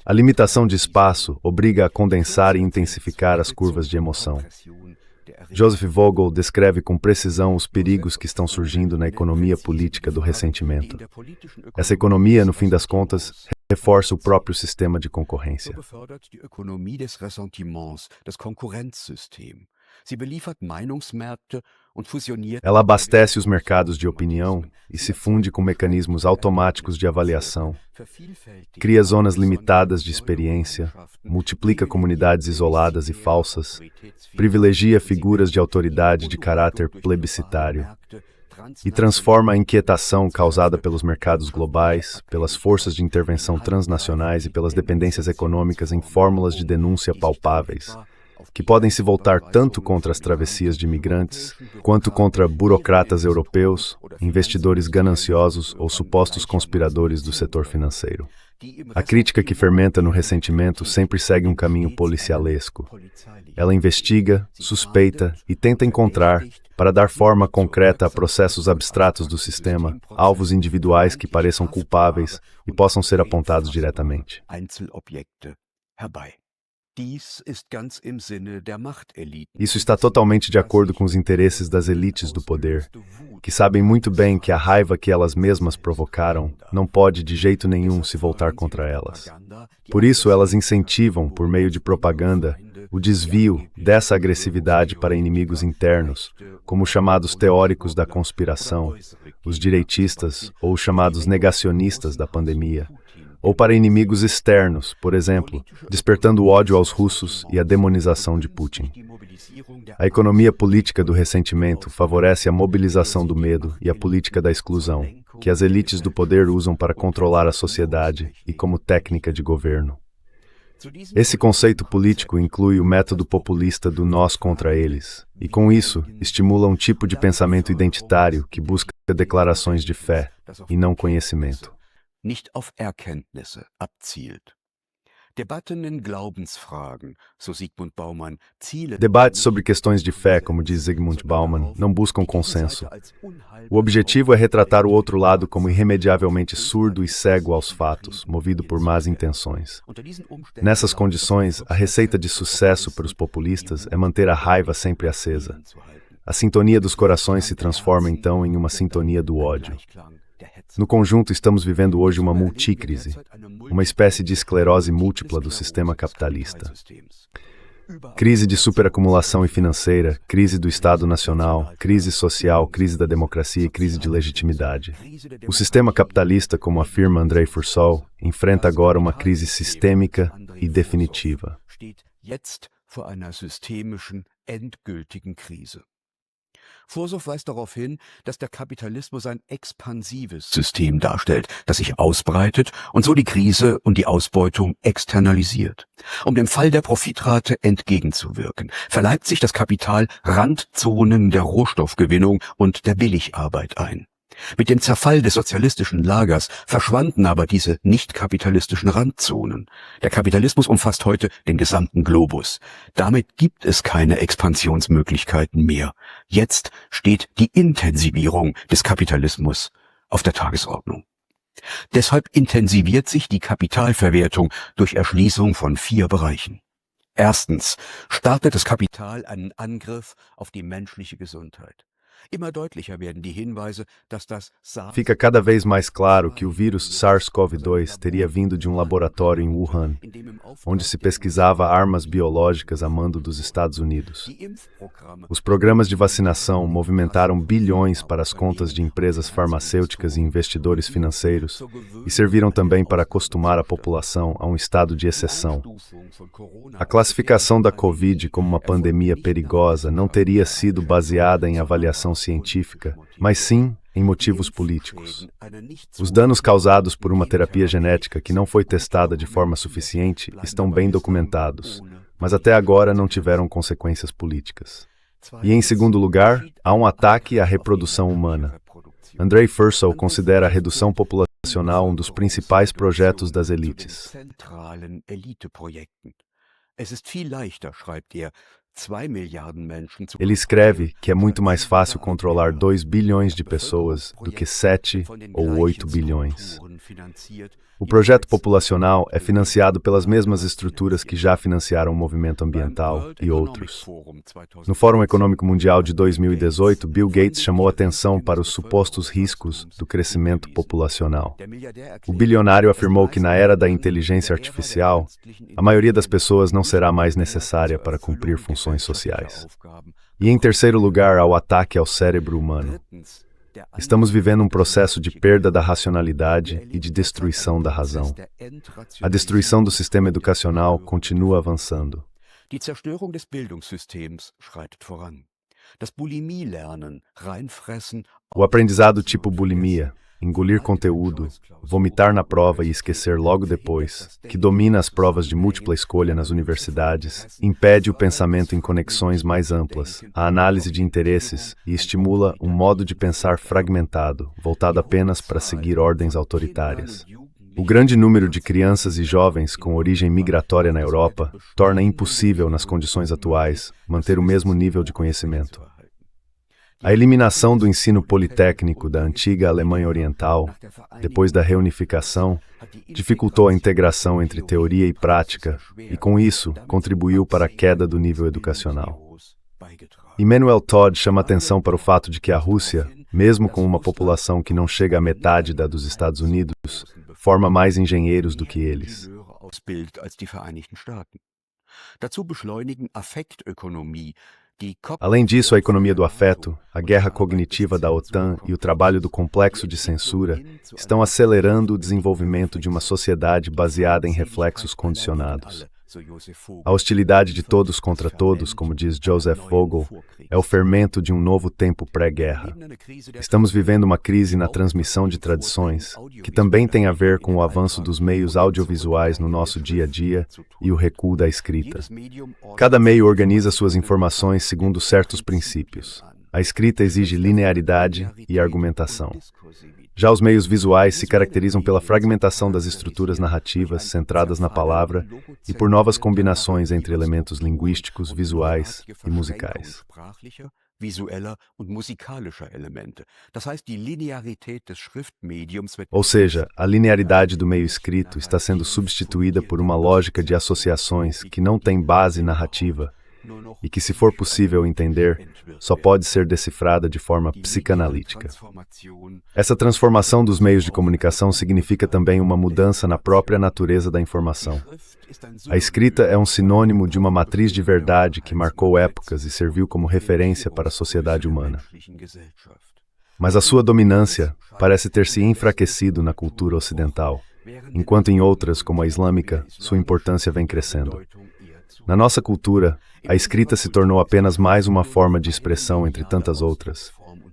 A limitação de espaço obriga a condensar e intensificar as curvas de emoção. Joseph Vogel descreve com precisão os perigos que estão surgindo na economia política do ressentimento. Essa economia, no fim das contas, reforça o próprio sistema de concorrência. Ela abastece os mercados de opinião e se funde com mecanismos automáticos de avaliação, cria zonas limitadas de experiência, multiplica comunidades isoladas e falsas, privilegia figuras de autoridade de caráter plebiscitário e transforma a inquietação causada pelos mercados globais, pelas forças de intervenção transnacionais e pelas dependências econômicas em fórmulas de denúncia palpáveis, que podem se voltar tanto contra as travessias de imigrantes, quanto contra burocratas europeus, investidores gananciosos ou supostos conspiradores do setor financeiro. A crítica que fermenta no ressentimento sempre segue um caminho policialesco. Ela investiga, suspeita e tenta encontrar, para dar forma concreta a processos abstratos do sistema, alvos individuais que pareçam culpáveis e possam ser apontados diretamente. Isso está totalmente de acordo com os interesses das elites do poder, que sabem muito bem que a raiva que elas mesmas provocaram não pode de jeito nenhum se voltar contra elas. Por isso, elas incentivam, por meio de propaganda, o desvio dessa agressividade para inimigos internos, como os chamados teóricos da conspiração, os direitistas ou os chamados negacionistas da pandemia, ou para inimigos externos, por exemplo, despertando o ódio aos russos e a demonização de Putin. A economia política do ressentimento favorece a mobilização do medo e a política da exclusão, que as elites do poder usam para controlar a sociedade e como técnica de governo. Esse conceito político inclui o método populista do nós contra eles, e com isso, estimula um tipo de pensamento identitário que busca declarações de fé e não conhecimento. Nicht auf Erkenntnisse abzielt. Debatten in Glaubensfragen, so Zygmunt Bauman, Debates sobre questões de fé, como diz Zygmunt Bauman, não buscam consenso. O objetivo é retratar o outro lado como irremediavelmente surdo e cego aos fatos, movido por más intenções. Nessas condições, a receita de sucesso para os populistas é manter a raiva sempre acesa. A sintonia dos corações se transforma então em uma sintonia do ódio. No conjunto, estamos vivendo hoje uma multicrise, uma espécie de esclerose múltipla do sistema capitalista. Crise de superacumulação e financeira, crise do Estado Nacional, crise social, crise da democracia e crise de legitimidade. O sistema capitalista, como afirma Andrei Fursol, enfrenta agora uma crise sistêmica e definitiva. Forsow weist darauf hin, dass der Kapitalismus ein expansives System darstellt, das sich ausbreitet und so die Krise und die Ausbeutung externalisiert. Um dem Fall der Profitrate entgegenzuwirken, verleibt sich das Kapital Randzonen der Rohstoffgewinnung und der Billigarbeit ein. Mit dem Zerfall des sozialistischen Lagers verschwanden aber diese nicht-kapitalistischen Randzonen. Der Kapitalismus umfasst heute den gesamten Globus. Damit gibt es keine Expansionsmöglichkeiten mehr. Jetzt steht die Intensivierung des Kapitalismus auf der Tagesordnung. Deshalb intensiviert sich die Kapitalverwertung durch Erschließung von 4 Bereichen. Erstens startet das Kapital einen Angriff auf die menschliche Gesundheit. Fica cada vez mais claro que o vírus SARS-CoV-2 teria vindo de um laboratório em Wuhan, onde se pesquisava armas biológicas a mando dos Estados Unidos. Os programas de vacinação movimentaram bilhões para as contas de empresas farmacêuticas e investidores financeiros e serviram também para acostumar a população a um estado de exceção. A classificação da Covid como uma pandemia perigosa não teria sido baseada em avaliação científica, mas sim em motivos políticos. Os danos causados por uma terapia genética que não foi testada de forma suficiente estão bem documentados, mas até agora não tiveram consequências políticas. E, em segundo lugar, há um ataque à reprodução humana. Andrei Fursol considera a redução populacional um dos principais projetos das elites. Ele escreve que é muito mais fácil controlar 2 bilhões de pessoas do que 7 ou 8 bilhões. O projeto populacional é financiado pelas mesmas estruturas que já financiaram o movimento ambiental e outros. No Fórum Econômico Mundial de 2018, Bill Gates chamou atenção para os supostos riscos do crescimento populacional. O bilionário afirmou que na era da inteligência artificial, a maioria das pessoas não será mais necessária para cumprir funções sociais. E em terceiro lugar, há o ataque ao cérebro humano. Estamos vivendo um processo de perda da racionalidade e de destruição da razão. A destruição do sistema educacional continua avançando. Die Zerstörung des Bildungssystems schreitet voran. Das Bulimie-Lernen, reinfressen. O aprendizado tipo bulimia, engolir conteúdo, vomitar na prova e esquecer logo depois, que domina as provas de múltipla escolha nas universidades, impede o pensamento em conexões mais amplas, a análise de interesses e estimula um modo de pensar fragmentado, voltado apenas para seguir ordens autoritárias. O grande número de crianças e jovens com origem migratória na Europa torna impossível, nas condições atuais, manter o mesmo nível de conhecimento. A eliminação do ensino politécnico da antiga Alemanha Oriental, depois da reunificação, dificultou a integração entre teoria e prática e, com isso, contribuiu para a queda do nível educacional. Emmanuel Todd chama atenção para o fato de que a Rússia, mesmo com uma população que não chega à metade da dos Estados Unidos, forma mais engenheiros do que eles. Dazu beschleunigen Affektökonomie, Além disso, a economia do afeto, a guerra cognitiva da OTAN e o trabalho do complexo de censura estão acelerando o desenvolvimento de uma sociedade baseada em reflexos condicionados. A hostilidade de todos contra todos, como diz Joseph Vogel, é o fermento de um novo tempo pré-guerra. Estamos vivendo uma crise na transmissão de tradições, que também tem a ver com o avanço dos meios audiovisuais no nosso dia a dia e o recuo da escrita. Cada meio organiza suas informações segundo certos princípios. A escrita exige linearidade e argumentação. Já os meios visuais se caracterizam pela fragmentação das estruturas narrativas centradas na palavra e por novas combinações entre elementos linguísticos, visuais e musicais. Ou seja, a linearidade do meio escrito está sendo substituída por uma lógica de associações que não tem base narrativa e que, se for possível entender, só pode ser decifrada de forma psicanalítica. Essa transformação dos meios de comunicação significa também uma mudança na própria natureza da informação. A escrita é um sinônimo de uma matriz de verdade que marcou épocas e serviu como referência para a sociedade humana. Mas a sua dominância parece ter se enfraquecido na cultura ocidental, enquanto em outras, como a islâmica, sua importância vem crescendo. Na nossa cultura, a escrita se tornou apenas mais uma forma de expressão entre tantas outras.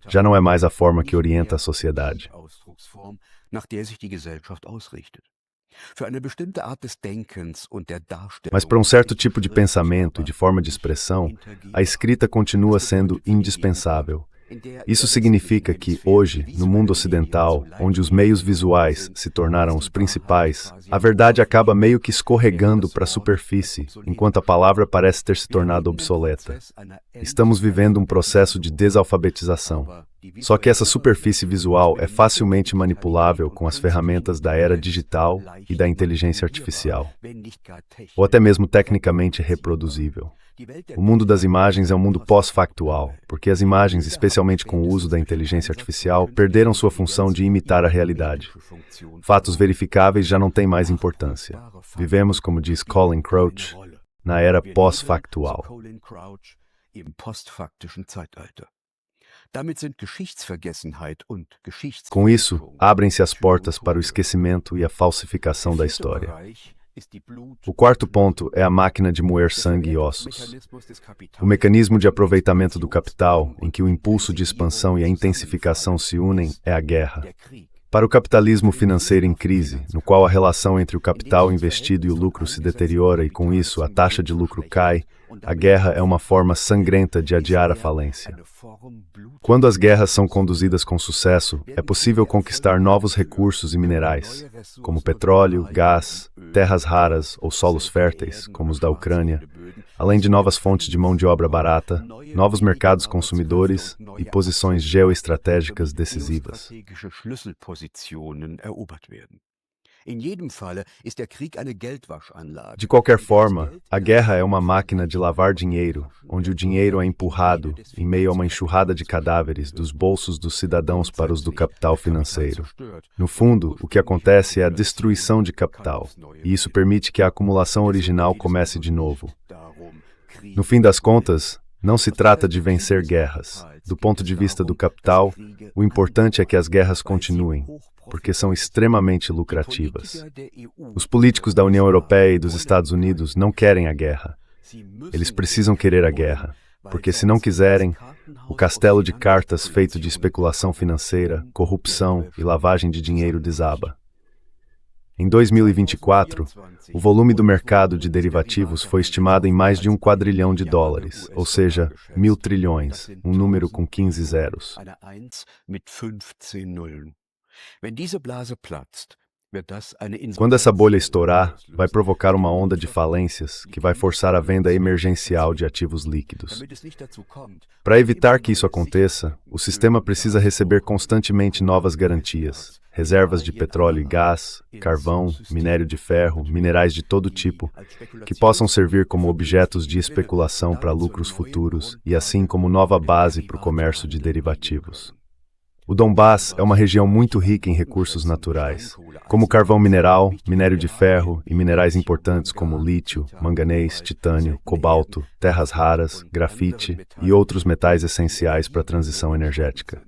Já não é mais a forma que orienta a sociedade. Mas para um certo tipo de pensamento e de forma de expressão, a escrita continua sendo indispensável. Isso significa que, hoje, no mundo ocidental, onde os meios visuais se tornaram os principais, a verdade acaba meio que escorregando para a superfície, enquanto a palavra parece ter se tornado obsoleta. Estamos vivendo um processo de desalfabetização. Só que essa superfície visual é facilmente manipulável com as ferramentas da era digital e da inteligência artificial, ou até mesmo tecnicamente reproduzível. O mundo das imagens é um mundo pós-factual, porque as imagens, especialmente com o uso da inteligência artificial, perderam sua função de imitar a realidade. Fatos verificáveis já não têm mais importância. Vivemos, como diz Colin Crouch, na era pós-factual. Com isso, abrem-se as portas para o esquecimento e a falsificação da história. O quarto ponto é a máquina de moer sangue e ossos. O mecanismo de aproveitamento do capital, em que o impulso de expansão e a intensificação se unem, é a guerra. Para o capitalismo financeiro em crise, no qual a relação entre o capital investido e o lucro se deteriora e, com isso, a taxa de lucro cai, a guerra é uma forma sangrenta de adiar a falência. Quando as guerras são conduzidas com sucesso, é possível conquistar novos recursos e minerais, como petróleo, gás, terras raras ou solos férteis, como os da Ucrânia, além de novas fontes de mão de obra barata, novos mercados consumidores e posições geoestratégicas decisivas. De qualquer forma, a guerra é uma máquina de lavar dinheiro, onde o dinheiro é empurrado, em meio a uma enxurrada de cadáveres, dos bolsos dos cidadãos para os do capital financeiro. No fundo, o que acontece é a destruição de capital, e isso permite que a acumulação original comece de novo. No fim das contas, não se trata de vencer guerras. Do ponto de vista do capital, o importante é que as guerras continuem, porque são extremamente lucrativas. Os políticos da União Europeia e dos Estados Unidos não querem a guerra. Eles precisam querer a guerra, porque se não quiserem, o castelo de cartas feito de especulação financeira, corrupção e lavagem de dinheiro desaba. Em 2024, o volume do mercado de derivativos foi estimado em mais de $1 quadrilhão, ou seja, 1.000 trilhões, um número com 15 zeros. Quando essa bolha estourar, vai provocar uma onda de falências que vai forçar a venda emergencial de ativos líquidos. Para evitar que isso aconteça, o sistema precisa receber constantemente novas garantias, reservas de petróleo e gás, carvão, minério de ferro, minerais de todo tipo, que possam servir como objetos de especulação para lucros futuros e assim como nova base para o comércio de derivativos. O Donbass é uma região muito rica em recursos naturais, como carvão mineral, minério de ferro e minerais importantes como lítio, manganês, titânio, cobalto, terras raras, grafite e outros metais essenciais para a transição energética.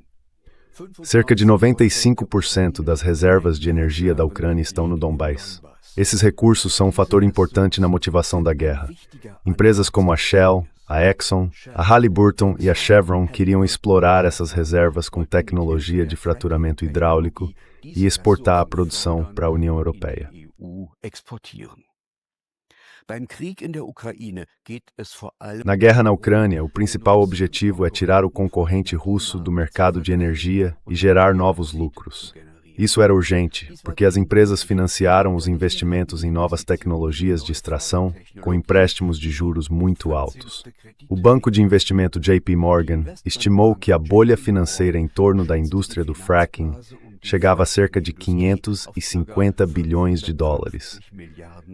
Cerca de 95% das reservas de energia da Ucrânia estão no Donbass. Esses recursos são um fator importante na motivação da guerra. Empresas como a Shell, a Exxon, a Halliburton e a Chevron queriam explorar essas reservas com tecnologia de fraturamento hidráulico e exportar a produção para a União Europeia. Na guerra na Ucrânia, o principal objetivo é tirar o concorrente russo do mercado de energia e gerar novos lucros. Isso era urgente, porque as empresas financiaram os investimentos em novas tecnologias de extração com empréstimos de juros muito altos. O banco de investimento JP Morgan estimou que a bolha financeira em torno da indústria do fracking chegava a cerca de 550 bilhões de dólares.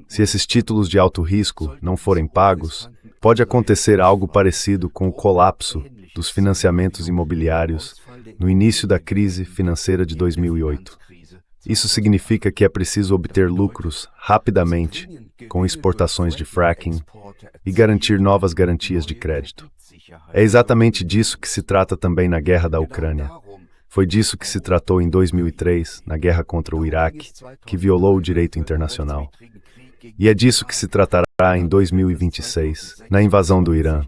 Se esses títulos de alto risco não forem pagos, pode acontecer algo parecido com o colapso dos financiamentos imobiliários no início da crise financeira de 2008. Isso significa que é preciso obter lucros rapidamente com exportações de fracking e garantir novas garantias de crédito. É exatamente disso que se trata também na guerra da Ucrânia. Foi disso que se tratou em 2003, na guerra contra o Iraque, que violou o direito internacional. E é disso que se tratará em 2026, na invasão do Irã.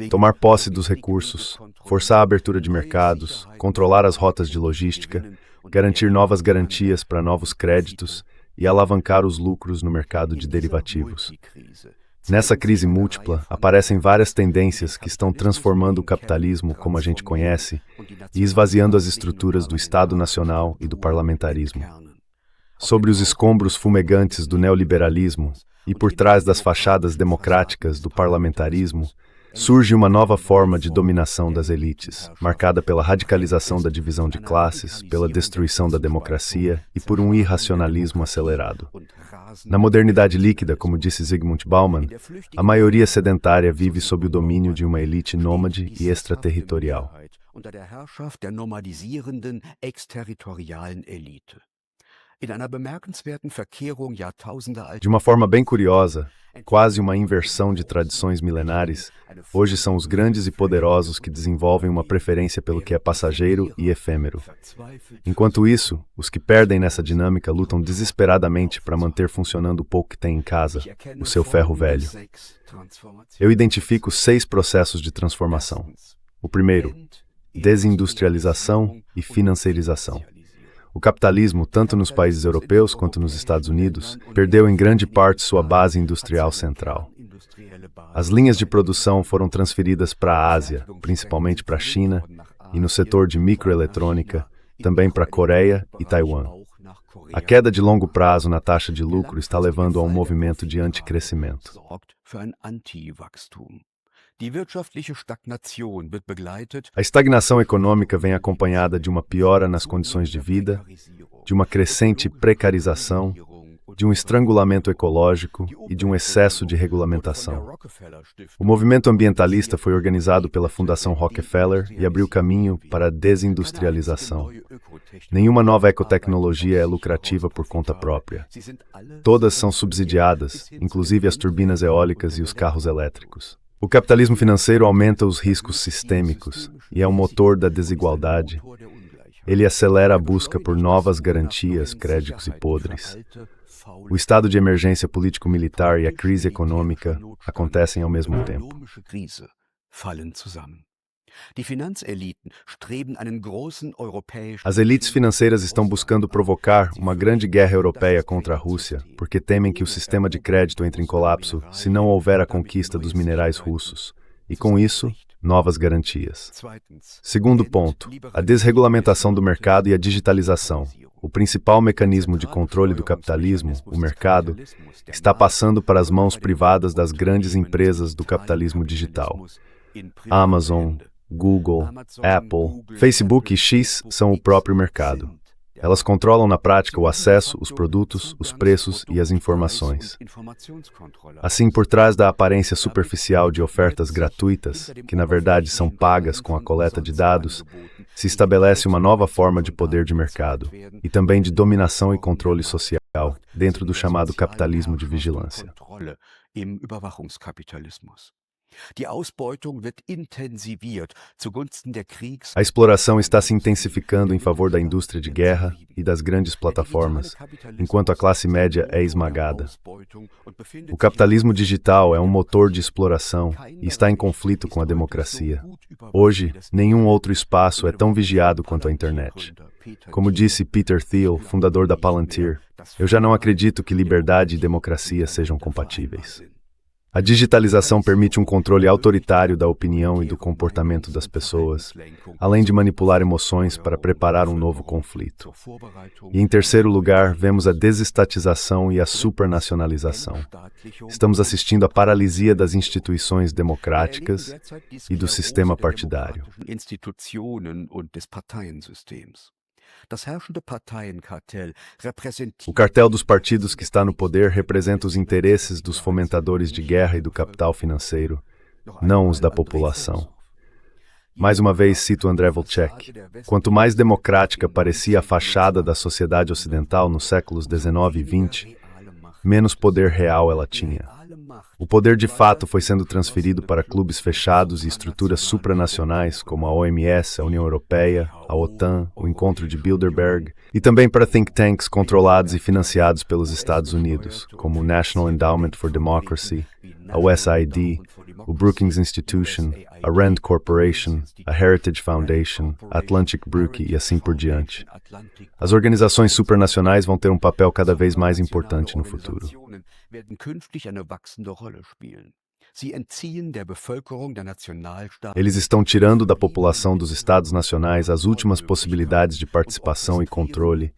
Tomar posse dos recursos, forçar a abertura de mercados, controlar as rotas de logística, garantir novas garantias para novos créditos e alavancar os lucros no mercado de derivativos. Nessa crise múltipla, aparecem várias tendências que estão transformando o capitalismo como a gente conhece e esvaziando as estruturas do Estado Nacional e do parlamentarismo. Sobre os escombros fumegantes do neoliberalismo e por trás das fachadas democráticas do parlamentarismo, surge uma nova forma de dominação das elites, marcada pela radicalização da divisão de classes, pela destruição da democracia e por um irracionalismo acelerado. Na modernidade líquida, como disse Zygmunt Bauman, a maioria sedentária vive sob o domínio de uma elite nômade e extraterritorial. De uma forma bem curiosa, quase uma inversão de tradições milenares, hoje são os grandes e poderosos que desenvolvem uma preferência pelo que é passageiro e efêmero. Enquanto isso, os que perdem nessa dinâmica lutam desesperadamente para manter funcionando o pouco que têm em casa, o seu ferro velho. Eu identifico 6 processos de transformação. O primeiro, desindustrialização e financeirização. O capitalismo, tanto nos países europeus quanto nos Estados Unidos, perdeu em grande parte sua base industrial central. As linhas de produção foram transferidas para a Ásia, principalmente para a China, e no setor de microeletrônica, também para a Coreia e Taiwan. A queda de longo prazo na taxa de lucro está levando a um movimento de anticrescimento. A estagnação econômica vem acompanhada de uma piora nas condições de vida, de uma crescente precarização, de um estrangulamento ecológico e de um excesso de regulamentação. O movimento ambientalista foi organizado pela Fundação Rockefeller e abriu caminho para a desindustrialização. Nenhuma nova ecotecnologia é lucrativa por conta própria. Todas são subsidiadas, inclusive as turbinas eólicas e os carros elétricos. O capitalismo financeiro aumenta os riscos sistêmicos e é o motor da desigualdade. Ele acelera a busca por novas garantias, créditos e podres. O estado de emergência político-militar e a crise econômica acontecem ao mesmo tempo. As elites financeiras estão buscando provocar uma grande guerra europeia contra a Rússia, porque temem que o sistema de crédito entre em colapso se não houver a conquista dos minerais russos, e com isso, novas garantias. Segundo ponto, a desregulamentação do mercado e a digitalização. O principal mecanismo de controle do capitalismo, o mercado, está passando para as mãos privadas das grandes empresas do capitalismo digital. Amazon, Google, Apple, Facebook e X são o próprio mercado. Elas controlam na prática o acesso, os produtos, os preços e as informações. Assim, por trás da aparência superficial de ofertas gratuitas, que na verdade são pagas com a coleta de dados, se estabelece uma nova forma de poder de mercado e também de dominação e controle social dentro do chamado capitalismo de vigilância. A exploração está se intensificando em favor da indústria de guerra e das grandes plataformas, enquanto a classe média é esmagada. O capitalismo digital é um motor de exploração e está em conflito com a democracia. Hoje, nenhum outro espaço é tão vigiado quanto a internet. Como disse Peter Thiel, fundador da Palantir, eu já não acredito que liberdade e democracia sejam compatíveis. A digitalização permite um controle autoritário da opinião e do comportamento das pessoas, além de manipular emoções para preparar um novo conflito. E em terceiro lugar, vemos a desestatização e a supranacionalização. Estamos assistindo à paralisia das instituições democráticas e do sistema partidário. O cartel dos partidos que está no poder representa os interesses dos fomentadores de guerra e do capital financeiro, não os da população. Mais uma vez cito André Volchek. Quanto mais democrática parecia a fachada da sociedade ocidental nos séculos XIX e XX, menos poder real ela tinha. O poder de fato foi sendo transferido para clubes fechados e estruturas supranacionais como a OMS, a União Europeia, a OTAN, o Encontro de Bilderberg, e também para think tanks controlados e financiados pelos Estados Unidos, como o National Endowment for Democracy, a USAID, o Brookings Institution, a Rand Corporation, a Heritage Foundation, a Atlantic Brook e assim por diante. As organizações supranacionais vão ter um papel cada vez mais importante no futuro. Eles estão tirando da população dos Estados nacionais as últimas possibilidades de participação e controle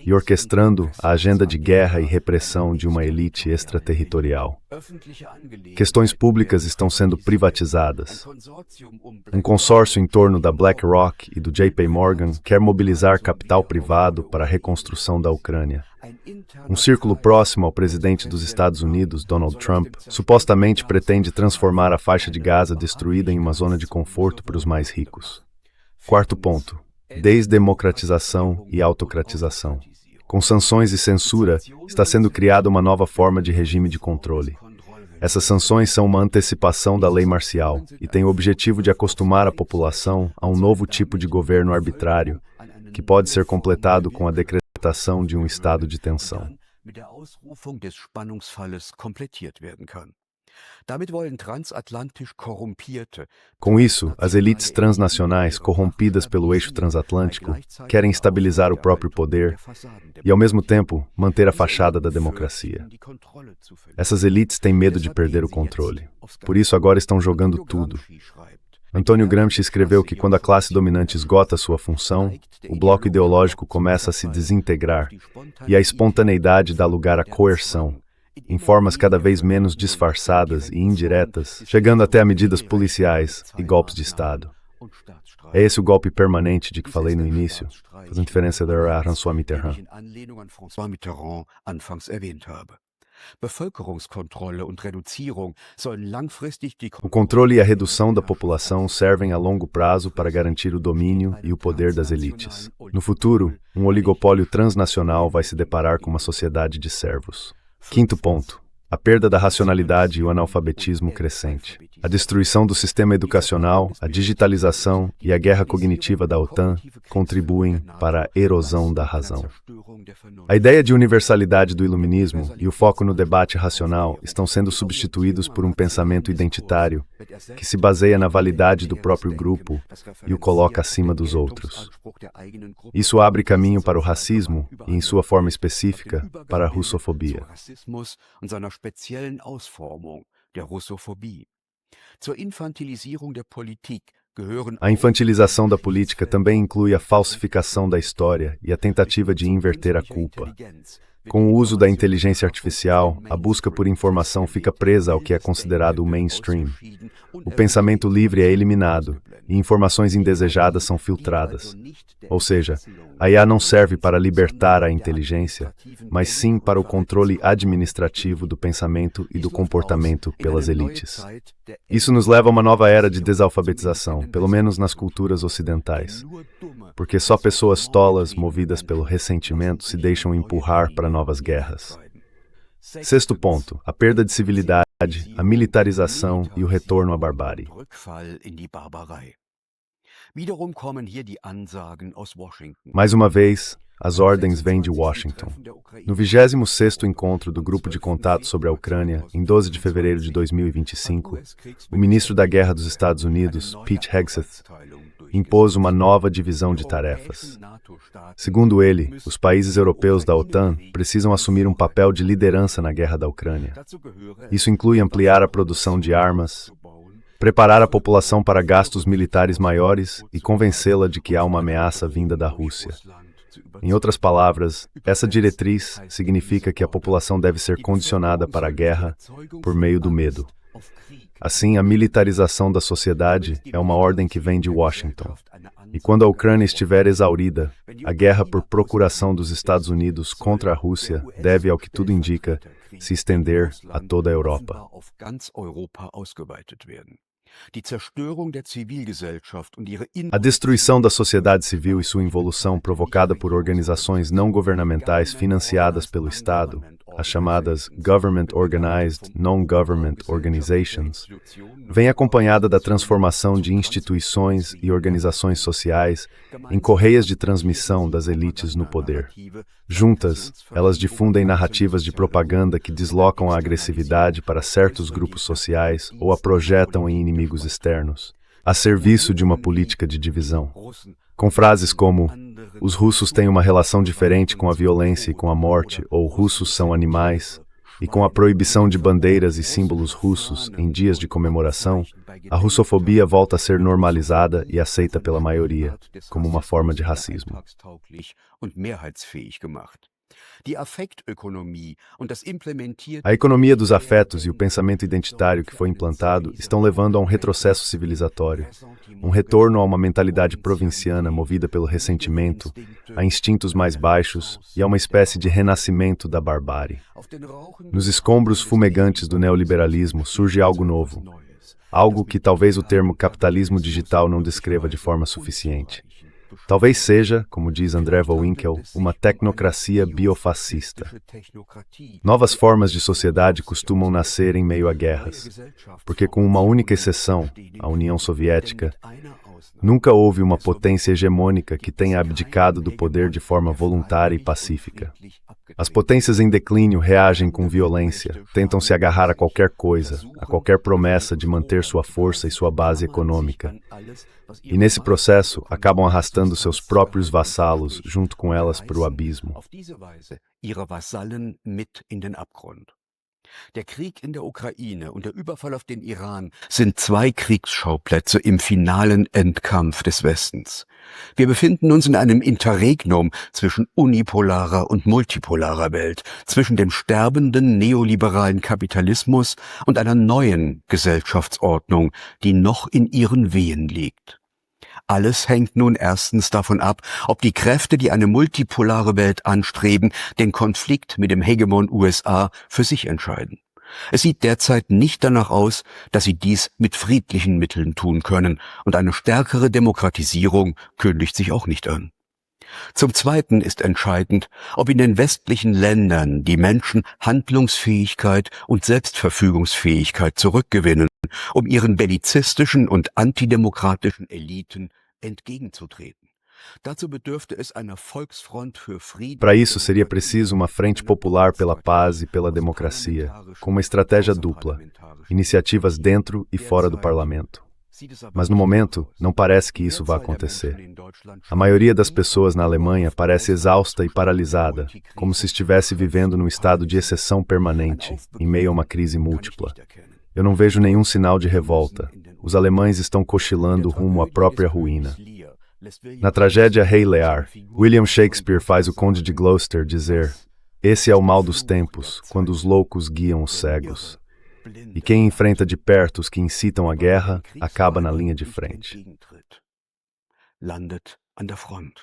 e orquestrando a agenda de guerra e repressão de uma elite extraterritorial. Questões públicas estão sendo privatizadas. Um consórcio em torno da BlackRock e do JP Morgan quer mobilizar capital privado para a reconstrução da Ucrânia. Um círculo próximo ao presidente dos Estados Unidos, Donald Trump, supostamente pretende transformar a faixa de Gaza destruída em uma zona de conforto para os mais ricos. Quarto ponto: desdemocratização e autocratização. Com sanções e censura, está sendo criada uma nova forma de regime de controle. Essas sanções são uma antecipação da lei marcial e têm o objetivo de acostumar a população a um novo tipo de governo arbitrário, que pode ser completado com a decretação de um estado de tensão. Com isso, as elites transnacionais corrompidas pelo eixo transatlântico querem estabilizar o próprio poder e, ao mesmo tempo, manter a fachada da democracia. Essas elites têm medo de perder o controle. Por isso, agora estão jogando tudo. Antônio Gramsci escreveu que quando a classe dominante esgota sua função, o bloco ideológico começa a se desintegrar e a espontaneidade dá lugar à coerção, em formas cada vez menos disfarçadas e indiretas, chegando até a medidas policiais e golpes de Estado. É esse o golpe permanente de que falei no início, fazendo diferença da François Mitterrand. O controle e a redução da população servem a longo prazo para garantir o domínio e o poder das elites. No futuro, um oligopólio transnacional vai se deparar com uma sociedade de servos. Quinto ponto: a perda da racionalidade e o analfabetismo crescente. A destruição do sistema educacional, a digitalização e a guerra cognitiva da OTAN contribuem para a erosão da razão. A ideia de universalidade do iluminismo e o foco no debate racional estão sendo substituídos por um pensamento identitário que se baseia na validade do próprio grupo e o coloca acima dos outros. Isso abre caminho para o racismo e, em sua forma específica, para a russofobia. A infantilização da política também inclui a falsificação da história e a tentativa de inverter a culpa. Com o uso da inteligência artificial, a busca por informação fica presa ao que é considerado o mainstream. O pensamento livre é eliminado e informações indesejadas são filtradas. Ou seja, a IA não serve para libertar a inteligência, mas sim para o controle administrativo do pensamento e do comportamento pelas elites. Isso nos leva a uma nova era de desalfabetização, pelo menos nas culturas ocidentais. Porque só pessoas tolas, movidas pelo ressentimento, se deixam empurrar para novas guerras. Sexto ponto, a perda de civilidade, a militarização e o retorno à barbárie. Mais uma vez, as ordens vêm de Washington. No 26º encontro do Grupo de Contato sobre a Ucrânia, em 12 de fevereiro de 2025, o ministro da Guerra dos Estados Unidos, Pete Hegseth, impôs uma nova divisão de tarefas. Segundo ele, os países europeus da OTAN precisam assumir um papel de liderança na guerra da Ucrânia. Isso inclui ampliar a produção de armas, preparar a população para gastos militares maiores e convencê-la de que há uma ameaça vinda da Rússia. Em outras palavras, essa diretriz significa que a população deve ser condicionada para a guerra por meio do medo. Assim, a militarização da sociedade é uma ordem que vem de Washington. E quando a Ucrânia estiver exaurida, a guerra por procuração dos Estados Unidos contra a Rússia deve, ao que tudo indica, se estender a toda a Europa. A destruição da sociedade civil e sua involução provocada por organizações não governamentais financiadas pelo Estado, as chamadas Government Organized Non-Government Organizations, vem acompanhada da transformação de instituições e organizações sociais em correias de transmissão das elites no poder. Juntas, elas difundem narrativas de propaganda que deslocam a agressividade para certos grupos sociais ou a projetam em inimigos externos, a serviço de uma política de divisão. Com frases como "os russos têm uma relação diferente com a violência e com a morte", ou "russos são animais", e com a proibição de bandeiras e símbolos russos em dias de comemoração, a russofobia volta a ser normalizada e aceita pela maioria, como uma forma de racismo. A economia dos afetos e o pensamento identitário que foi implantado estão levando a um retrocesso civilizatório, um retorno a uma mentalidade provinciana movida pelo ressentimento, a instintos mais baixos e a uma espécie de renascimento da barbárie. Nos escombros fumegantes do neoliberalismo surge algo novo, algo que talvez o termo capitalismo digital não descreva de forma suficiente. Talvez seja, como diz André Vohwinkel, uma tecnocracia biofascista. Novas formas de sociedade costumam nascer em meio a guerras, porque com uma única exceção, a União Soviética, nunca houve uma potência hegemônica que tenha abdicado do poder de forma voluntária e pacífica. As potências em declínio reagem com violência, tentam se agarrar a qualquer coisa, a qualquer promessa de manter sua força e sua base econômica. E nesse processo, acabam arrastando seus próprios vassalos junto com elas para o abismo. Der Krieg in der Ukraine und der Überfall auf den Iran sind zwei Kriegsschauplätze im finalen Endkampf des Westens. Wir befinden uns in einem Interregnum zwischen unipolarer und multipolarer Welt, zwischen dem sterbenden neoliberalen Kapitalismus und einer neuen Gesellschaftsordnung, die noch in ihren Wehen liegt. Alles hängt nun erstens davon ab, ob die Kräfte, die eine multipolare Welt anstreben, den Konflikt mit dem Hegemon USA für sich entscheiden. Es sieht derzeit nicht danach aus, dass sie dies mit friedlichen Mitteln tun können, und eine stärkere Demokratisierung kündigt sich auch nicht an. Zum Zweiten ist entscheidend, ob in den westlichen Ländern die Menschen Handlungsfähigkeit und Selbstverfügungsfähigkeit zurückgewinnen, um ihren bellizistischen und antidemokratischen Eliten entgegenzutreten. Dazu bedürfte es einer Volksfront für Frieden. Para isso seria preciso uma frente popular pela paz e pela democracia, com uma estratégia dupla, iniciativas dentro e fora do parlamento. Mas no momento, não parece que isso vá acontecer. A maioria das pessoas na Alemanha parece exausta e paralisada, como se estivesse vivendo num estado de exceção permanente, em meio a uma crise múltipla. Eu não vejo nenhum sinal de revolta. Os alemães estão cochilando rumo à própria ruína. Na tragédia Rei Lear, William Shakespeare faz o Conde de Gloucester dizer: Esse é o mal dos tempos, quando os loucos guiam os cegos. E quem enfrenta de perto os que incitam a guerra, acaba na linha de frente. Landet an der Front.